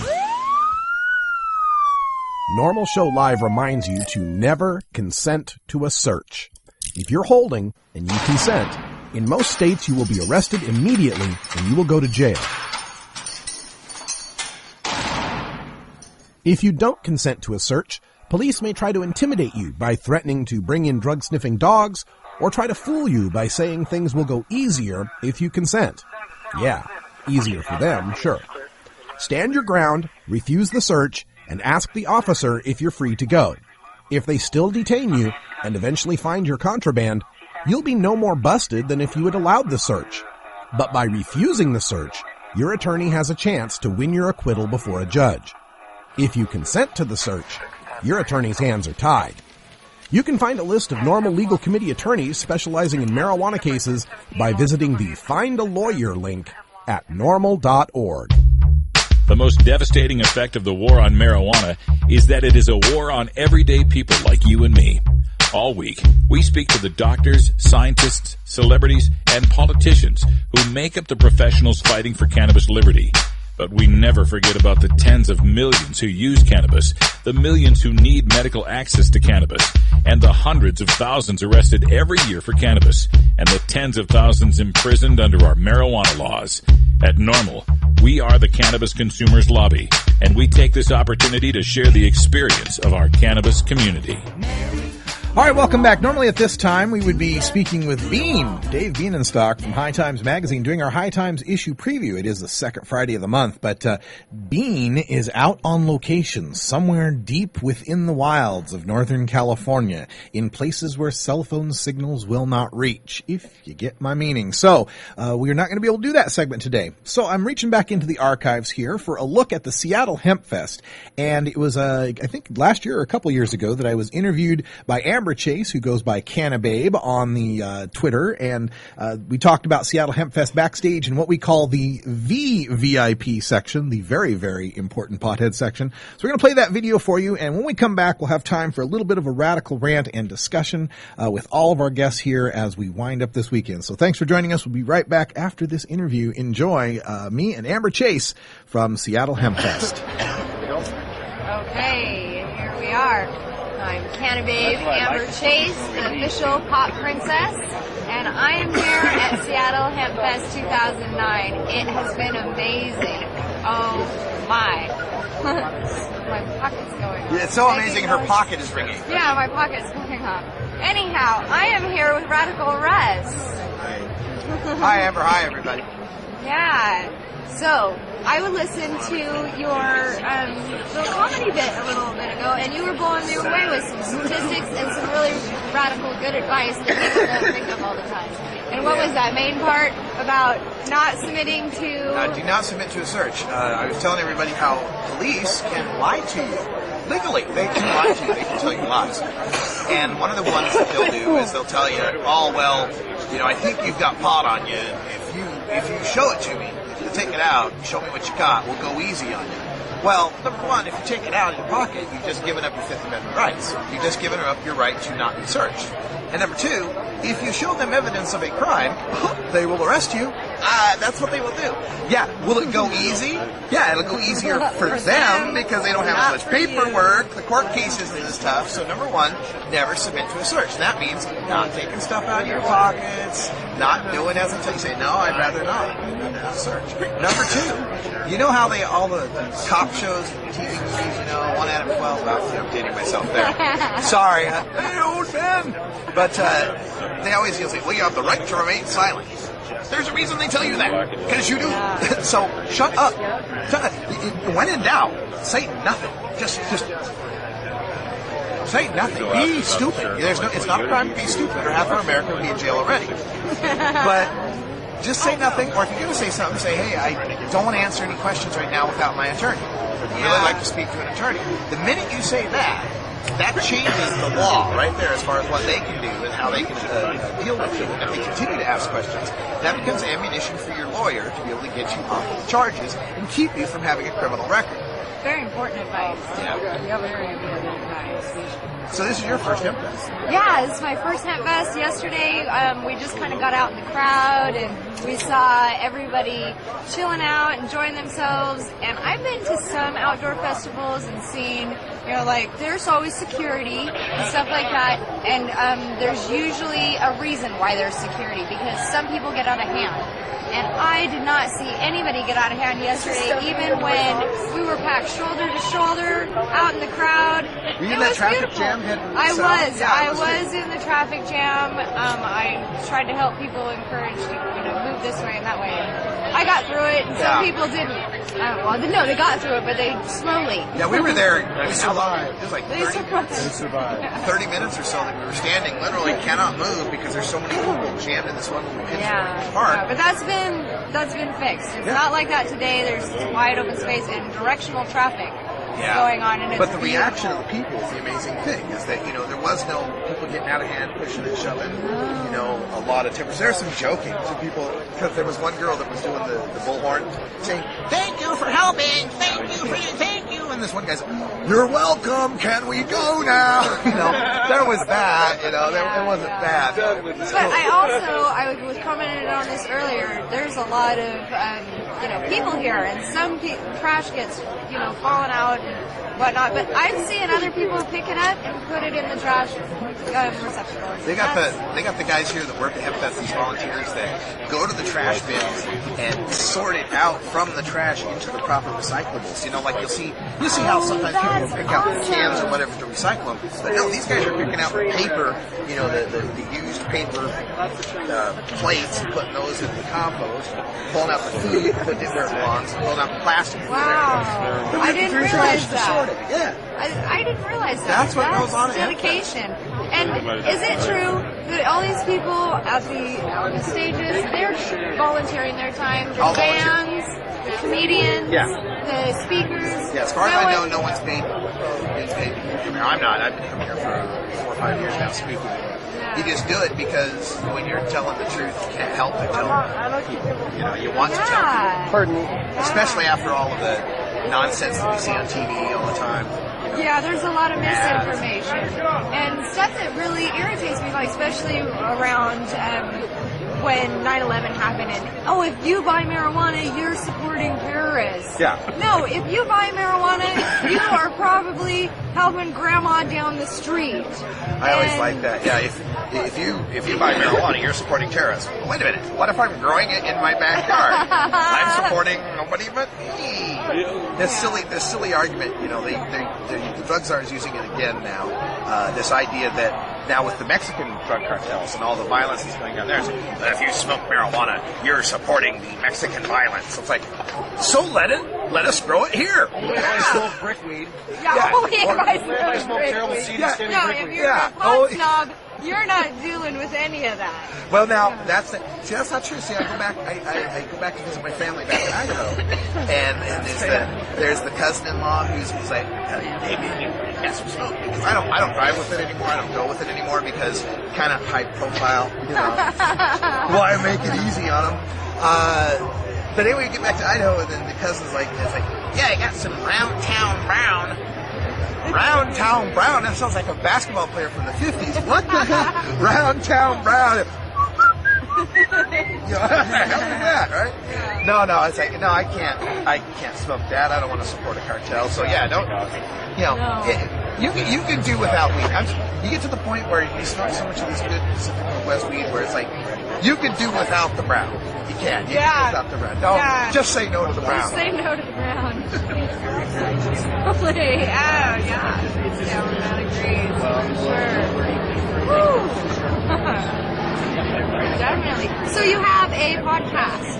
Norml Show Live reminds you to never consent to a search. If you're holding and you consent, in most states you will be arrested immediately and you will go to jail. If you don't consent to a search, police may try to intimidate you by threatening to bring in drug-sniffing dogs or try to fool you by saying things will go easier if you consent. Yeah, easier for them, sure. Stand your ground, refuse the search, and ask the officer if you're free to go. If they still detain you and eventually find your contraband, you'll be no more busted than if you had allowed the search. But by refusing the search, your attorney has a chance to win your acquittal before a judge. If you consent to the search, your attorney's hands are tied. You can find a list of Norml Legal Committee attorneys specializing in marijuana cases by visiting the Find a Lawyer link at norml.org. The most devastating effect of the war on marijuana is that it is a war on everyday people like you and me. All week, we speak to the doctors, scientists, celebrities, and politicians who make up the professionals fighting for cannabis liberty. But we never forget about the tens of millions who use cannabis, the millions who need medical access to cannabis, and the hundreds of thousands arrested every year for cannabis, and the tens of thousands imprisoned under our marijuana laws. At Norml, we are the Cannabis Consumers Lobby, and we take this opportunity to share the experience of our cannabis community. All right, welcome back. Normally at this time, we would be speaking with Dave Bienenstock from High Times Magazine, doing our High Times issue preview. It is the second Friday of the month, but Bean is out on location somewhere deep within the wilds of Northern California, in places where cell phone signals will not reach, if you get my meaning. So we are not going to be able to do that segment today. So I'm reaching back into the archives here for a look at the Seattle Hemp Fest, and it was, I think, last year or a couple years ago that I was interviewed by Amber Chase, who goes by Cannababe on the Twitter, and we talked about Seattle Hemp Fest backstage and what we call the VIP section, the very, very important pothead section. So we're going to play that video for you, and when we come back, we'll have time for a little bit of a radical rant and discussion with all of our guests here as we wind up this weekend. So thanks for joining us. We'll be right back after this interview. Enjoy me and Amber Chase from Seattle Hemp Fest. Okay, here we are. I'm Cannababe Amber Chase, the official pop princess, and I am here at Seattle Hemp Fest 2009. It has been amazing. Oh my. My pocket's going off. Yeah, it's so amazing her pocket is ringing. Yeah, my pocket's going off. Anyhow, I am here with Radical Russ. Hi Amber, hi everybody. Yeah. So, I would listen to your little comedy bit a little bit ago, and you were blowing me away with some statistics and some really radical good advice that people don't think of all the time. And what was that main part about not submitting to... do not submit to a search. I was telling everybody how police can lie to you. Legally, they can lie to you. They can tell you lies. And one of the ones that they'll do is they'll tell you, oh, well, you know, I think you've got pot on you. If you show it to me, take it out, show me what you got, we'll go easy on you. Well, number one, if you take it out of your pocket, you've just given up your Fifth Amendment rights. You've just given up your right to not be searched. And number two, if you show them evidence of a crime, they will arrest you. That's what they will do. Yeah, will it go easy? Yeah, it'll go easier for them because they don't have as much paperwork. The court case isn't as tough. So number one, never submit to a search. That means not taking stuff out of your pockets, not doing as until you say, no, I'd rather not search. Number two, you know how all the cop shows, TV movies, you know, 1 out of 12, I'm dating myself there. Sorry, hey, old man. But they always say, well, you have the right to remain silent. There's a reason they tell you that, because you do. So shut up. When in doubt, say nothing. Just say nothing. Be stupid. It's not a crime to be stupid, or half of America would be in jail already. But just say nothing, or if you're going to say something, say, hey, I don't want to answer any questions right now without my attorney. I'd really like to speak to an attorney. The minute you say that changes the law right there as far as what they can do and how they can deal with you. And if they continue to ask questions, that becomes ammunition for your lawyer to be able to get you off of the charges and keep you from having a criminal record. Very important advice. Yeah. Very important advice. So this is your first Hemp Fest? Yeah, this is my first Hemp Fest. Yesterday, we just kind of got out in the crowd and we saw everybody chilling out, enjoying themselves. And I've been to some outdoor festivals and seen You know, like, there's always security and stuff like that, and there's usually a reason why there's security, because some people get out of hand. And I did not see anybody get out of hand yesterday, even when we were packed shoulder to shoulder out in the crowd. Were you It in that was traffic beautiful. jam heading I south? was. Yeah, I was was in the traffic jam. I tried to help people, encourage to, move this way and that way. I got through it, and some Yeah. people didn't. No, they got through it, but they slowly. Yeah, we were there. We survived. It was like They 30 minutes. survived. 30 minutes or so that we were standing, literally cannot move because there's so many people jammed in this one little pitch park. Yeah, but that's been fixed. It's not like that today. There's wide open space and directional traffic going on, and it's But the beautiful. reaction of the people is the amazing thing, is that, there was no people getting out of hand, pushing and shoving, a lot of tempers. There's some joking. Some people, because there was one girl that was doing the bullhorn, saying, "Thank you for helping, thank you," and this one guy's, "You're welcome, can we go now?" There was that, it wasn't bad. But I was commenting on this earlier, there's a lot of, people here, and some trash gets, falling out and whatnot, but I'm seeing other people pick it up and put it in the trash receptacle. They got the guys here that work at Hempfest, these volunteers that go to the trash bins and sort it out from the trash into the proper recyclables. Like you'll see how sometimes people will pick out cans or whatever to recycle them. But no, these guys are picking out paper, the used paper plates and putting those in the compost, pulling out the food, putting it where it belongs, pulling out the plastic. Wow. I didn't realize that. Yeah. I didn't realize that. That's what goes on at dedication. And is it true that all these people at the stages, they're volunteering their time? The All bands, the comedians, the speakers? Yeah, as far as I know, no one's paid. I'm not. I've been coming here for 4 or 5 years now speaking. You just do it because when you're telling the truth, you can't help but tell people. You want to tell people. Pardon me. Especially after all of the nonsense that we see on TV all the time. Yeah, there's a lot of misinformation and stuff that really irritates me, like especially around when 9/11 happened. And if you buy marijuana, you're supporting terrorists. Yeah. No, if you buy marijuana, you are probably helping grandma down the street. I always like that. Yeah, if you buy marijuana, you're supporting terrorists. Well, wait a minute. What if I'm growing it in my backyard? I'm supporting nobody but me. This silly argument. The drug czar is using it again now. This idea that now with the Mexican drug cartels and all the violence that's going on there, that if you smoke marijuana, you're supporting the Mexican violence. So it's like, so let us grow it here. Yeah. I smoke brickweed. I smoke terrible seed No, standing brickweed. if you're a pot snob, you're not dealing with any of that. Well, now that's not true. See, I go back to visit my family back in Idaho, and there's the cousin-in-law who's like, "Hey man, you got some smoke?" Because I don't drive with it anymore. I don't go with it anymore because kind of high profile. Why make it easy on them? But anyway, we get back to Idaho, and then the cousin's like, "Yeah, I got some Round Town Brown." Round Town Brown? That sounds like a basketball player from the 50s. What the heck? Round Town Brown. That, right? No, it's like, no, I can't smoke that. I don't want to support a cartel. So yeah, you can do without weed. You get to the point where you smoke so much of this good Pacific Northwest weed where it's like, you can do without the brown. You can do without the brown. No, just say no to the brown. Just say no to the brown. Totally. Yeah, that agrees. Sure. Woo. Definitely. So you have a podcast.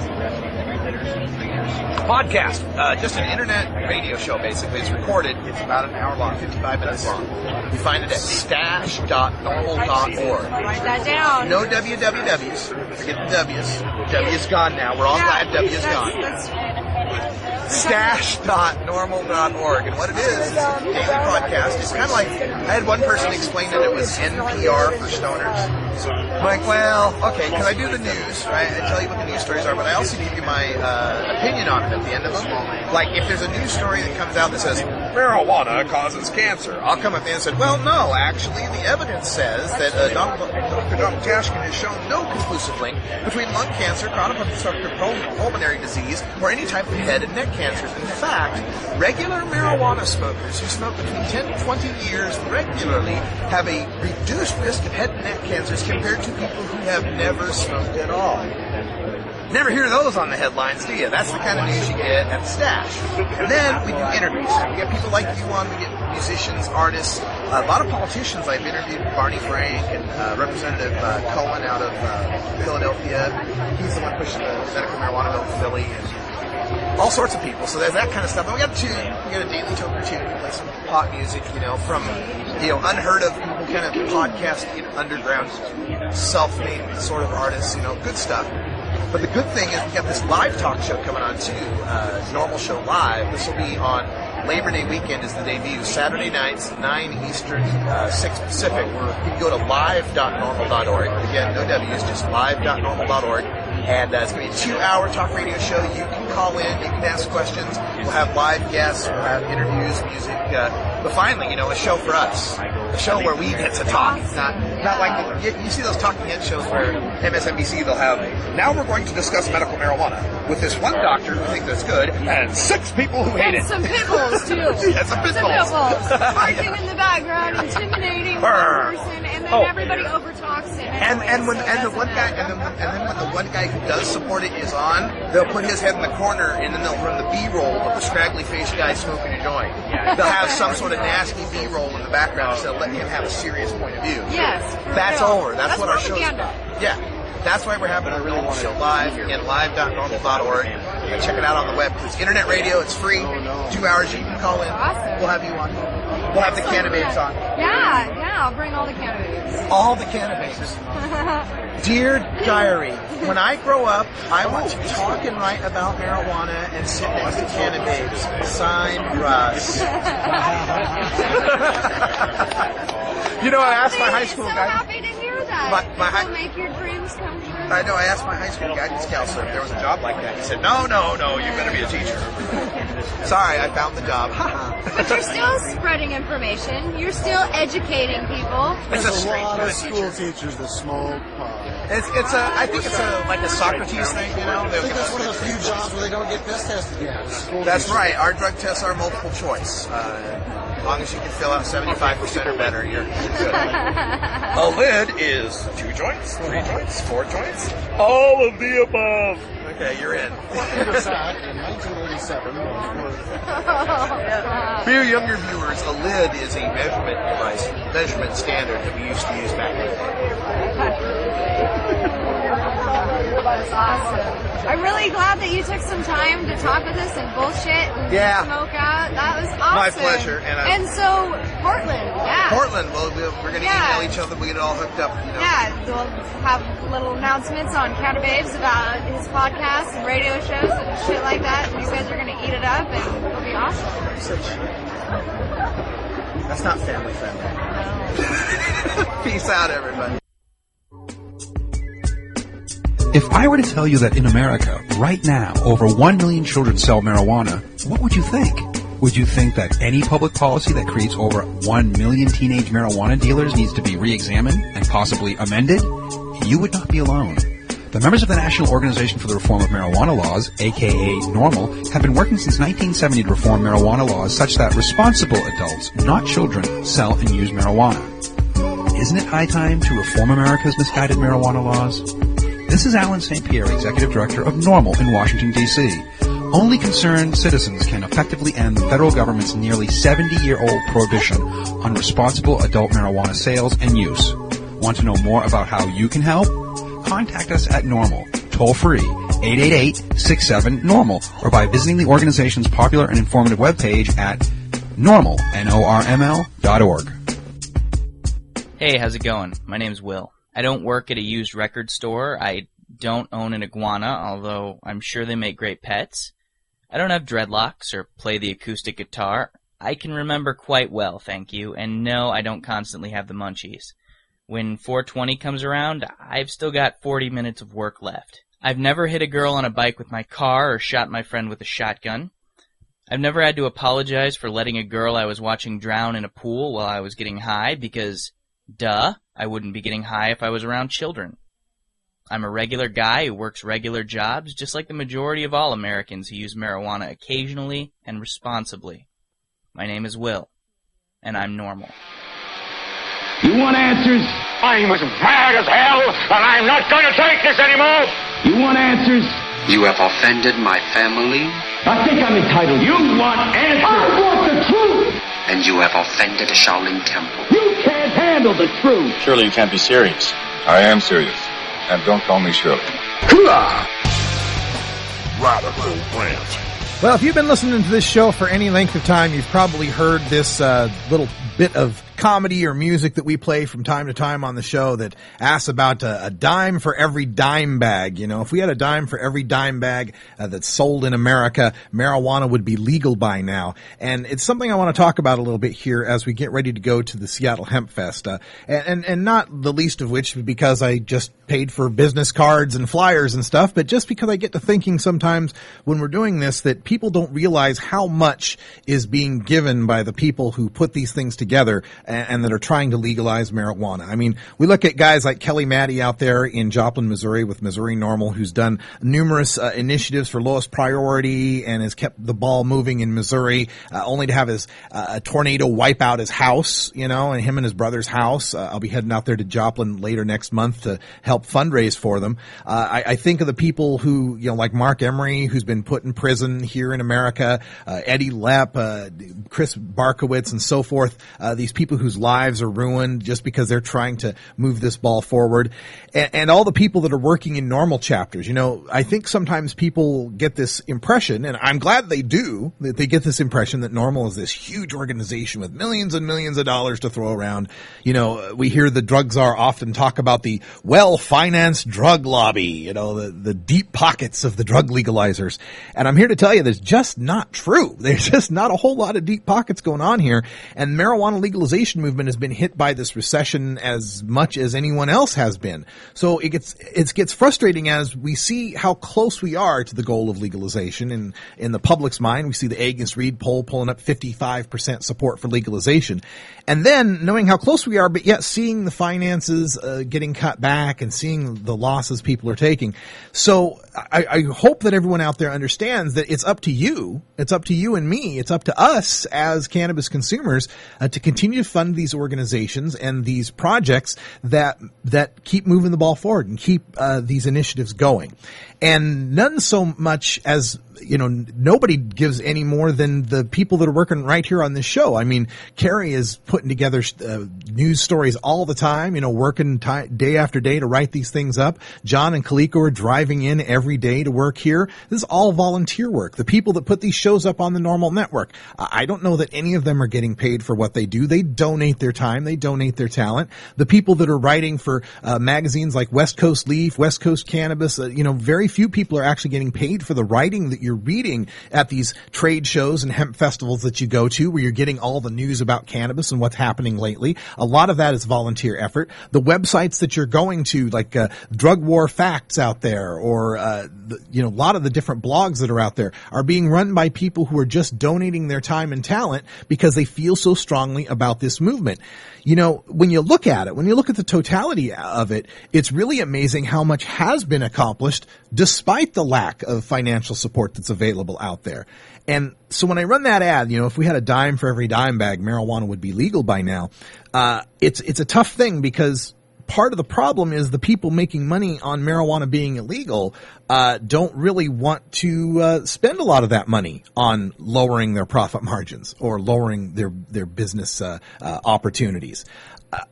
Just an internet radio show, basically. It's recorded. It's about an hour long, 55 minutes long. You find it at stash.norml.org. Write that down. No wwws. Forget the W's. W is gone now. We're all glad W is gone. Stash.norml.org. And what it is a daily podcast. It's kind of like, I had one person explain that it was NPR for stoners. I'm like, well, okay, because I do the news, right? I tell you what the news stories are, but I also give you my opinion on it at the end of them. Like, if there's a news story that comes out that says, marijuana causes cancer. I'll come up and say, well, no, actually, the evidence says that Dr. Tashkin has shown no conclusive link between lung cancer, chronic obstructive pulmonary disease, or any type of head and neck cancers. In fact, regular marijuana smokers who smoke between 10 and 20 years regularly have a reduced risk of head and neck cancers compared to people who have never smoked at all. Never hear those on the headlines, do you? That's the kind of news you get at the Stash. And then we do interviews. We get people like you on. We get musicians, artists, a lot of politicians. I've interviewed Barney Frank and Representative Cohen out of Philadelphia. He's the one pushing the medical marijuana bill in Philly, and all sorts of people. So there's that kind of stuff. And we got a tune. We got a daily toker tune. We play some pop music, from unheard of people, kind of podcast, underground, self-made sort of artists. Good stuff. But the good thing is we got this live talk show coming on too, Norml Show Live. This will be on Labor Day weekend is the debut. Saturday nights, 9 Eastern, 6 Pacific. You can go to live.norml.org. Again, no W's, just live.norml.org. And it's going to be a 2-hour talk radio show. You can call in, you can ask questions. We'll have live guests, we'll have interviews, music. But finally, a show for us. A show where we get to talk. Not like you see those talking head shows where MSNBC, they'll have, now we're going to discuss medical marijuana with this one doctor who thinks it's good and 6 people who hate it. And some pit bulls, too. Yeah, some pit bulls. Barking in the background, intimidating one person, and then everybody overtalks it. And when the one guy who does support it is on, they'll put his head in the corner and then they'll run the B-roll of the scraggly faced guy smoking a joint. They'll have some sort of nasty B-roll in the background instead of letting him have a serious point of view. Yes. That's over. That's what our show's propaganda. about. Yeah. That's why we're having a Norml Show live at live.norml.org. Check it out on the web. It's internet radio. It's free. 2 hours. You can call in. Awesome. We'll have you on. We'll have the candidates on. Yeah, I'll bring all the candidates. All the candidates. Dear Diary, when I grow up, I want to talk and write about marijuana and sit next to candidates. Signed, Russ. I asked my high school guy. I'm so happy to hear that. It'll make your dreams come true. I know. I asked my high school guidance counselor if there was a job like that. He said, no, you're going to be a teacher. Sorry, I found the job. But you're still spreading information. You're still educating people. There's a lot of school teachers that smoke pot. I think it's like a Socrates thing, I think that's one of the few jobs where they don't get piss tested yet. That's right. Our drug tests are multiple choice. As long as you can fill out 75% or better, you're good. A lid is 2 joints, 3 joints, 4 joints, all of the above. Okay, you're in. In 1987, for you younger viewers, a lid is a measurement device, measurement standard that we used to use back in the day. That's awesome. I'm really glad that you took some time to talk with us and bullshit and smoke out. That was awesome. My pleasure. And so, Portland, well, we're going to email each other. We get it all hooked up. Yeah, we'll have little announcements on Counter Babes about his podcast and radio shows and shit like that. And you guys are going to eat it up, and it'll be awesome. That's not family friendly. Peace out, everybody. If I were to tell you that in America, right now, over 1 million children sell marijuana, what would you think? Would you think that any public policy that creates over 1 million teenage marijuana dealers needs to be re-examined and possibly amended? You would not be alone. The members of the National Organization for the Reform of Marijuana Laws, aka Norml, have been working since 1970 to reform marijuana laws such that responsible adults, not children, sell and use marijuana. Isn't it high time to reform America's misguided marijuana laws? This is Alan St. Pierre, Executive Director of Norml in Washington, D.C. Only concerned citizens can effectively end the federal government's nearly 70-year-old prohibition on responsible adult marijuana sales and use. Want to know more about how you can help? Contact us at Norml, toll-free, 888-67-NORML, or by visiting the organization's popular and informative webpage at Norml, Norml.org. Hey, how's it going? My name's Will. I don't work at a used record store. I don't own an iguana, although I'm sure they make great pets. I don't have dreadlocks or play the acoustic guitar. I can remember quite well, thank you, and no, I don't constantly have the munchies. When 420 comes around, I've still got 40 minutes of work left. I've never hit a girl on a bike with my car or shot my friend with a shotgun. I've never had to apologize for letting a girl I was watching drown in a pool while I was getting high because, duh, I wouldn't be getting high if I was around children. I'm a regular guy who works regular jobs, just like the majority of all Americans who use marijuana occasionally and responsibly. My name is Will, and I'm normal. You want answers? I'm as mad as hell, and I'm not going to take this anymore. You want answers? You have offended my family. I think I'm entitled. You want answers? I want the truth. And you have offended the Shaolin Temple. You can't handle the truth. Surely you can't be serious. I am serious. And don't call me Shirley. Radical Rant. Well, if you've been listening to this show for any length of time, you've probably heard this little bit of comedy or music that we play from time to time on the show that asks about a dime for every dime bag. You know, if we had a dime for every dime bag that's sold in America, marijuana would be legal by now. And it's something I want to talk about a little bit here as we get ready to go to the Seattle Hemp Fest. And not the least of which because I just paid for business cards and flyers and stuff, but just because I get to thinking sometimes when we're doing this that people don't realize how much is being given by the people who put these things together and that are trying to legalize marijuana. I mean, we look at guys like Kelly Maddie out there in Joplin, Missouri with Missouri Norml, who's done numerous initiatives for lowest priority and has kept the ball moving in Missouri, only to have his a tornado wipe out his house, you know, and him and his brother's house. I'll be heading out there to Joplin later next month to help fundraise for them. I think of the people who, you know, like Mark Emery, who's been put in prison here in America, Eddie Lepp, Chris Barkowitz, and so forth. These people whose lives are ruined just because they're trying to move this ball forward. And all the people that are working in Norml chapters. You know, I think sometimes people get this impression, and I'm glad they do, that they get this impression that Norml is this huge organization with millions and millions of dollars to throw around. You know, we hear the drug czar often talk about the well-financed drug lobby, you know, the deep pockets of the drug legalizers. And I'm here to tell you that's just not true. There's just not a whole lot of deep pockets going on here. And marijuana legalization movement has been hit by this recession as much as anyone else has been. So it gets frustrating as we see how close we are to the goal of legalization. In the public's mind, we see the Agnes Reed poll pulling up 55% support for legalization. And then knowing how close we are, but yet seeing the finances getting cut back and seeing the losses people are taking. So I hope that everyone out there understands that it's up to you. It's up to you and me. It's up to us as cannabis consumers to continue to fund these organizations and these projects that keep moving the ball forward and keep these initiatives going. And none so much as, you know, nobody gives any more than the people that are working right here on this show. I mean, Carrie is putting together news stories all the time, you know, working day after day to write these things up. John and Kaliko are driving in every day to work here. This is all volunteer work. The people that put these shows up on the Norml network, I don't know that any of them are getting paid for what they do. They donate their time. They donate their talent. The people that are writing for magazines like West Coast Leaf, West Coast Cannabis, you know, very few people are actually getting paid for the writing that you're reading at these trade shows and hemp festivals that you go to, where you're getting all the news about cannabis and what's happening lately. A lot of that is volunteer effort. The websites that you're going to, like Drug War Facts out there, or you know, a lot of the different blogs that are out there are being run by people who are just donating their time and talent because they feel so strongly about this movement. You know, when you look at it, when you look at the totality of it, it's really amazing how much has been accomplished despite the lack of financial support that's available out there. And so when I run that ad, you know, if we had a dime for every dime bag, marijuana would be legal by now. It's a tough thing because part of the problem is the people making money on marijuana being illegal don't really want to spend a lot of that money on lowering their profit margins or lowering their business opportunities.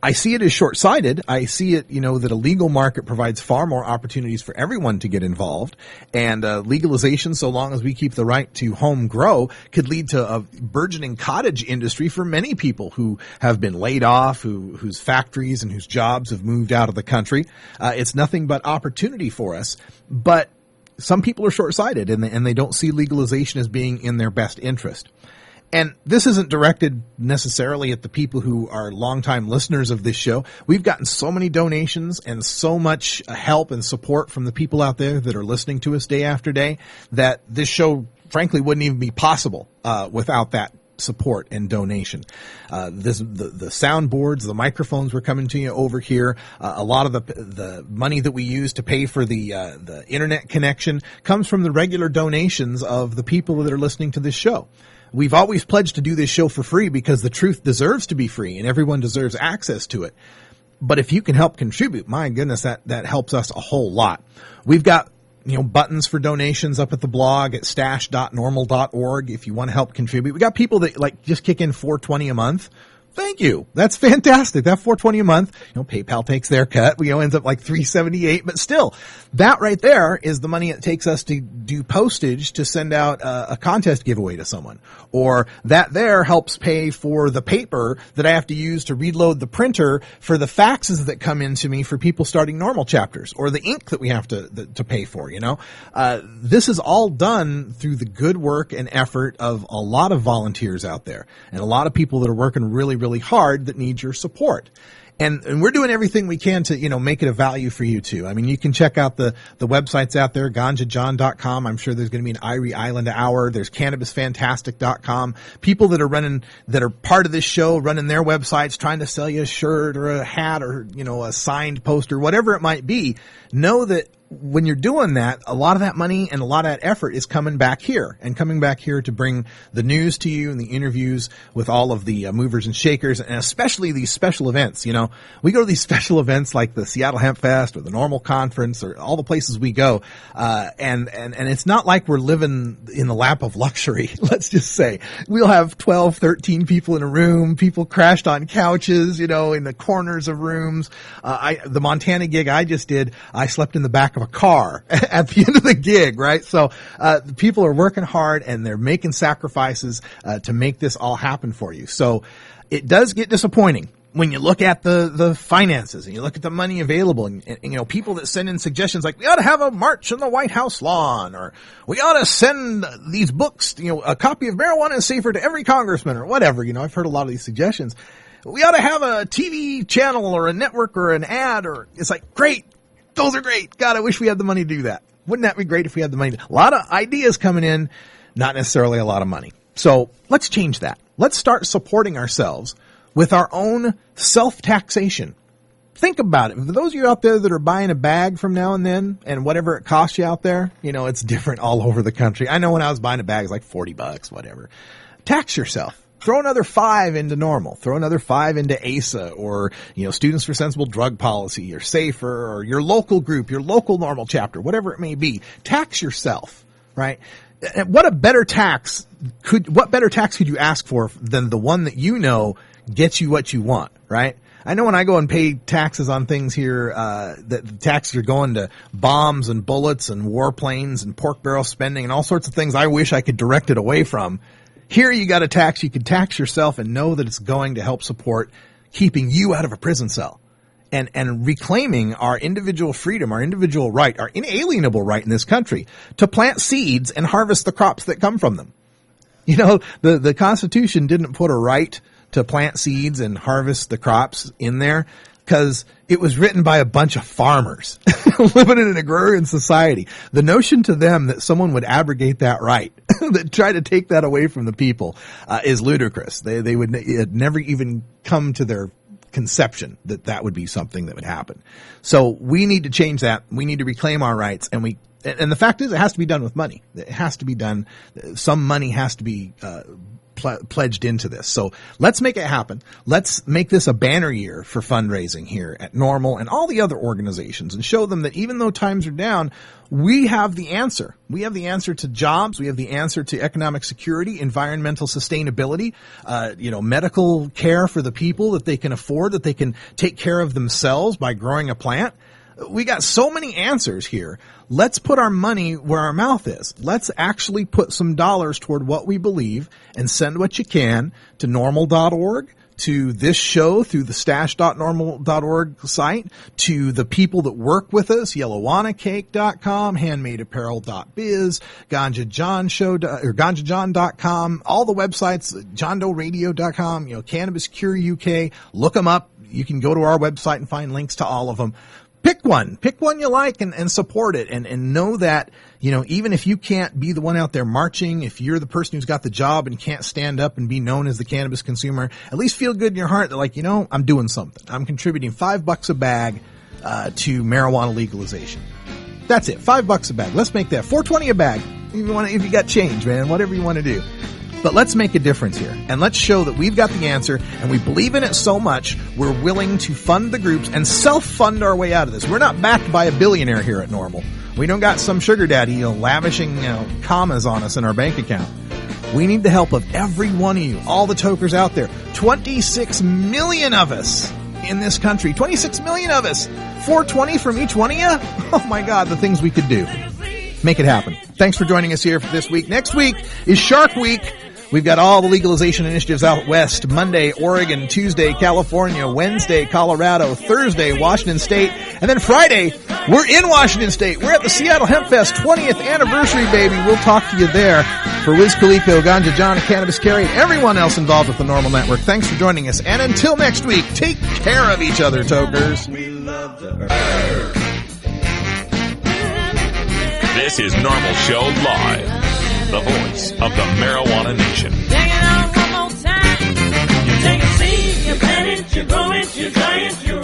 I see it as short-sighted. I see it, you know, that a legal market provides far more opportunities for everyone to get involved. And legalization, so long as we keep the right to home grow, could lead to a burgeoning cottage industry for many people who have been laid off, whose factories and whose jobs have moved out of the country. It's nothing but opportunity for us. But some people are short-sighted, and they don't see legalization as being in their best interest. And this isn't directed necessarily at the people who are longtime listeners of this show. We've gotten so many donations and so much help and support from the people out there that are listening to us day after day that this show frankly wouldn't even be possible without that support and donation. The soundboards, the microphones we're coming to you over here. A lot of the money that we use to pay for the internet connection comes from the regular donations of the people that are listening to this show. We've always pledged to do this show for free because the truth deserves to be free and everyone deserves access to it. But if you can help contribute, my goodness, that helps us a whole lot. We've got buttons for donations up at the blog at stash.norml.org if you want to help contribute. We got people that just kick in $4.20 a month. Thank you. That's fantastic. That $4.20 a month, PayPal takes their cut. Ends up like $3.78, but still, that right there is the money it takes us to do postage to send out a contest giveaway to someone. Or that there helps pay for the paper that I have to use to reload the printer for the faxes that come into me for people starting Norml chapters, or the ink that we have to pay for, This is all done through the good work and effort of a lot of volunteers out there and a lot of people that are working really, really hard that need your support. And we're doing everything we can to, make it a value for you too. I mean, you can check out the websites out there, ganjajohn.com. I'm sure there's going to be an Irie Island Hour. There's cannabisfantastic.com. People that are part of this show running their websites, trying to sell you a shirt or a hat or, a signed poster, whatever it might be. Know that when you're doing that, a lot of that money and a lot of that effort is coming back here to bring the news to you and the interviews with all of the movers and shakers, and especially these special events. We go to these special events like the Seattle Hemp Fest or the Norml Conference or all the places we go. And it's not like we're living in the lap of luxury. Let's just say we'll have 12, 13 people in a room, people crashed on couches, in the corners of rooms. The Montana gig I just did, I slept in the back of a car at the end of the gig, right? So, the people are working hard and they're making sacrifices, to make this all happen for you. So it does get disappointing when you look at the finances and you look at the money available and people that send in suggestions like, we ought to have a march on the White House lawn, or we ought to send these books, a copy of Marijuana is Safer to every congressman, or whatever. I've heard a lot of these suggestions. We ought to have a TV channel or a network or an ad, or it's like, great. Those are great. God, I wish we had the money to do that. Wouldn't that be great if we had the money? A lot of ideas coming in, not necessarily a lot of money. So let's change that. Let's start supporting ourselves with our own self-taxation. Think about it. For those of you out there that are buying a bag from now and then, and whatever it costs you out there, it's different all over the country. I know when I was buying a bag, it's like $40, whatever. Tax yourself. Throw another 5 into Norml. Throw another 5 into ASA, or, Students for Sensible Drug Policy, or SAFER, or your local group, your local Norml chapter, whatever it may be. Tax yourself, right? What better tax could you ask for than the one that gets you what you want, right? I know when I go and pay taxes on things here, that the taxes are going to bombs and bullets and warplanes and pork barrel spending and all sorts of things I wish I could direct it away from. Here you got a tax, you can tax yourself and know that it's going to help support keeping you out of a prison cell and reclaiming our individual freedom, our individual right, our inalienable right in this country to plant seeds and harvest the crops that come from them. The Constitution didn't put a right to plant seeds and harvest the crops in there because it was written by a bunch of farmers living in an agrarian society. The notion to them that someone would abrogate that right, that try to take that away from the people, is ludicrous. They would never even come to their conception that would be something that would happen. So we need to change that. We need to reclaim our rights, and the fact is it has to be done with money. It has to be done. Some money has to be pledged into this. So let's make it happen. Let's make this a banner year for fundraising here at Norml and all the other organizations, and show them that even though times are down, we have the answer. We have the answer to jobs. We have the answer to economic security, environmental sustainability, medical care for the people that they can afford, that they can take care of themselves by growing a plant. We got so many answers here. Let's put our money where our mouth is. Let's actually put some dollars toward what we believe and send what you can to norml.org, to this show through the stash.norml.org site, to the people that work with us, YellowWannaCake.com, HandmadeApparel.biz, GanjaJohn.com, all the websites, JohnDoeRadio.com, Cannabis Cure UK. Look them up. You can go to our website and find links to all of them. Pick one you like and support it and know that, even if you can't be the one out there marching, if you're the person who's got the job and can't stand up and be known as the cannabis consumer, at least feel good in your heart that I'm doing something. I'm contributing $5 a bag, to marijuana legalization. That's it. $5 a bag. Let's make that $4.20 a bag. If you got change, man, whatever you want to do. But let's make a difference here, and let's show that we've got the answer, and we believe in it so much, we're willing to fund the groups and self-fund our way out of this. We're not backed by a billionaire here at Norml. We don't got some sugar daddy, lavishing, commas on us in our bank account. We need the help of every one of you, all the tokers out there. 26 million of us in this country. 26 million of us. $4.20 from each one of you? Oh my God, the things we could do. Make it happen. Thanks for joining us here for this week. Next week is Shark Week. We've got all the legalization initiatives out west. Monday, Oregon. Tuesday, California. Wednesday, Colorado. Thursday, Washington State. And then Friday, we're in Washington State. We're at the Seattle Hemp Fest 20th anniversary, baby. We'll talk to you there. For Wiz Khalifa, Ganja John, and Cannabis Carrie, and everyone else involved with the Norml Network, thanks for joining us. And until next week, take care of each other, tokers. This is Norml Show Live. The voice of the marijuana nation. Take it out one more time. You take a seed, you plant it, you grow it, you dry it, you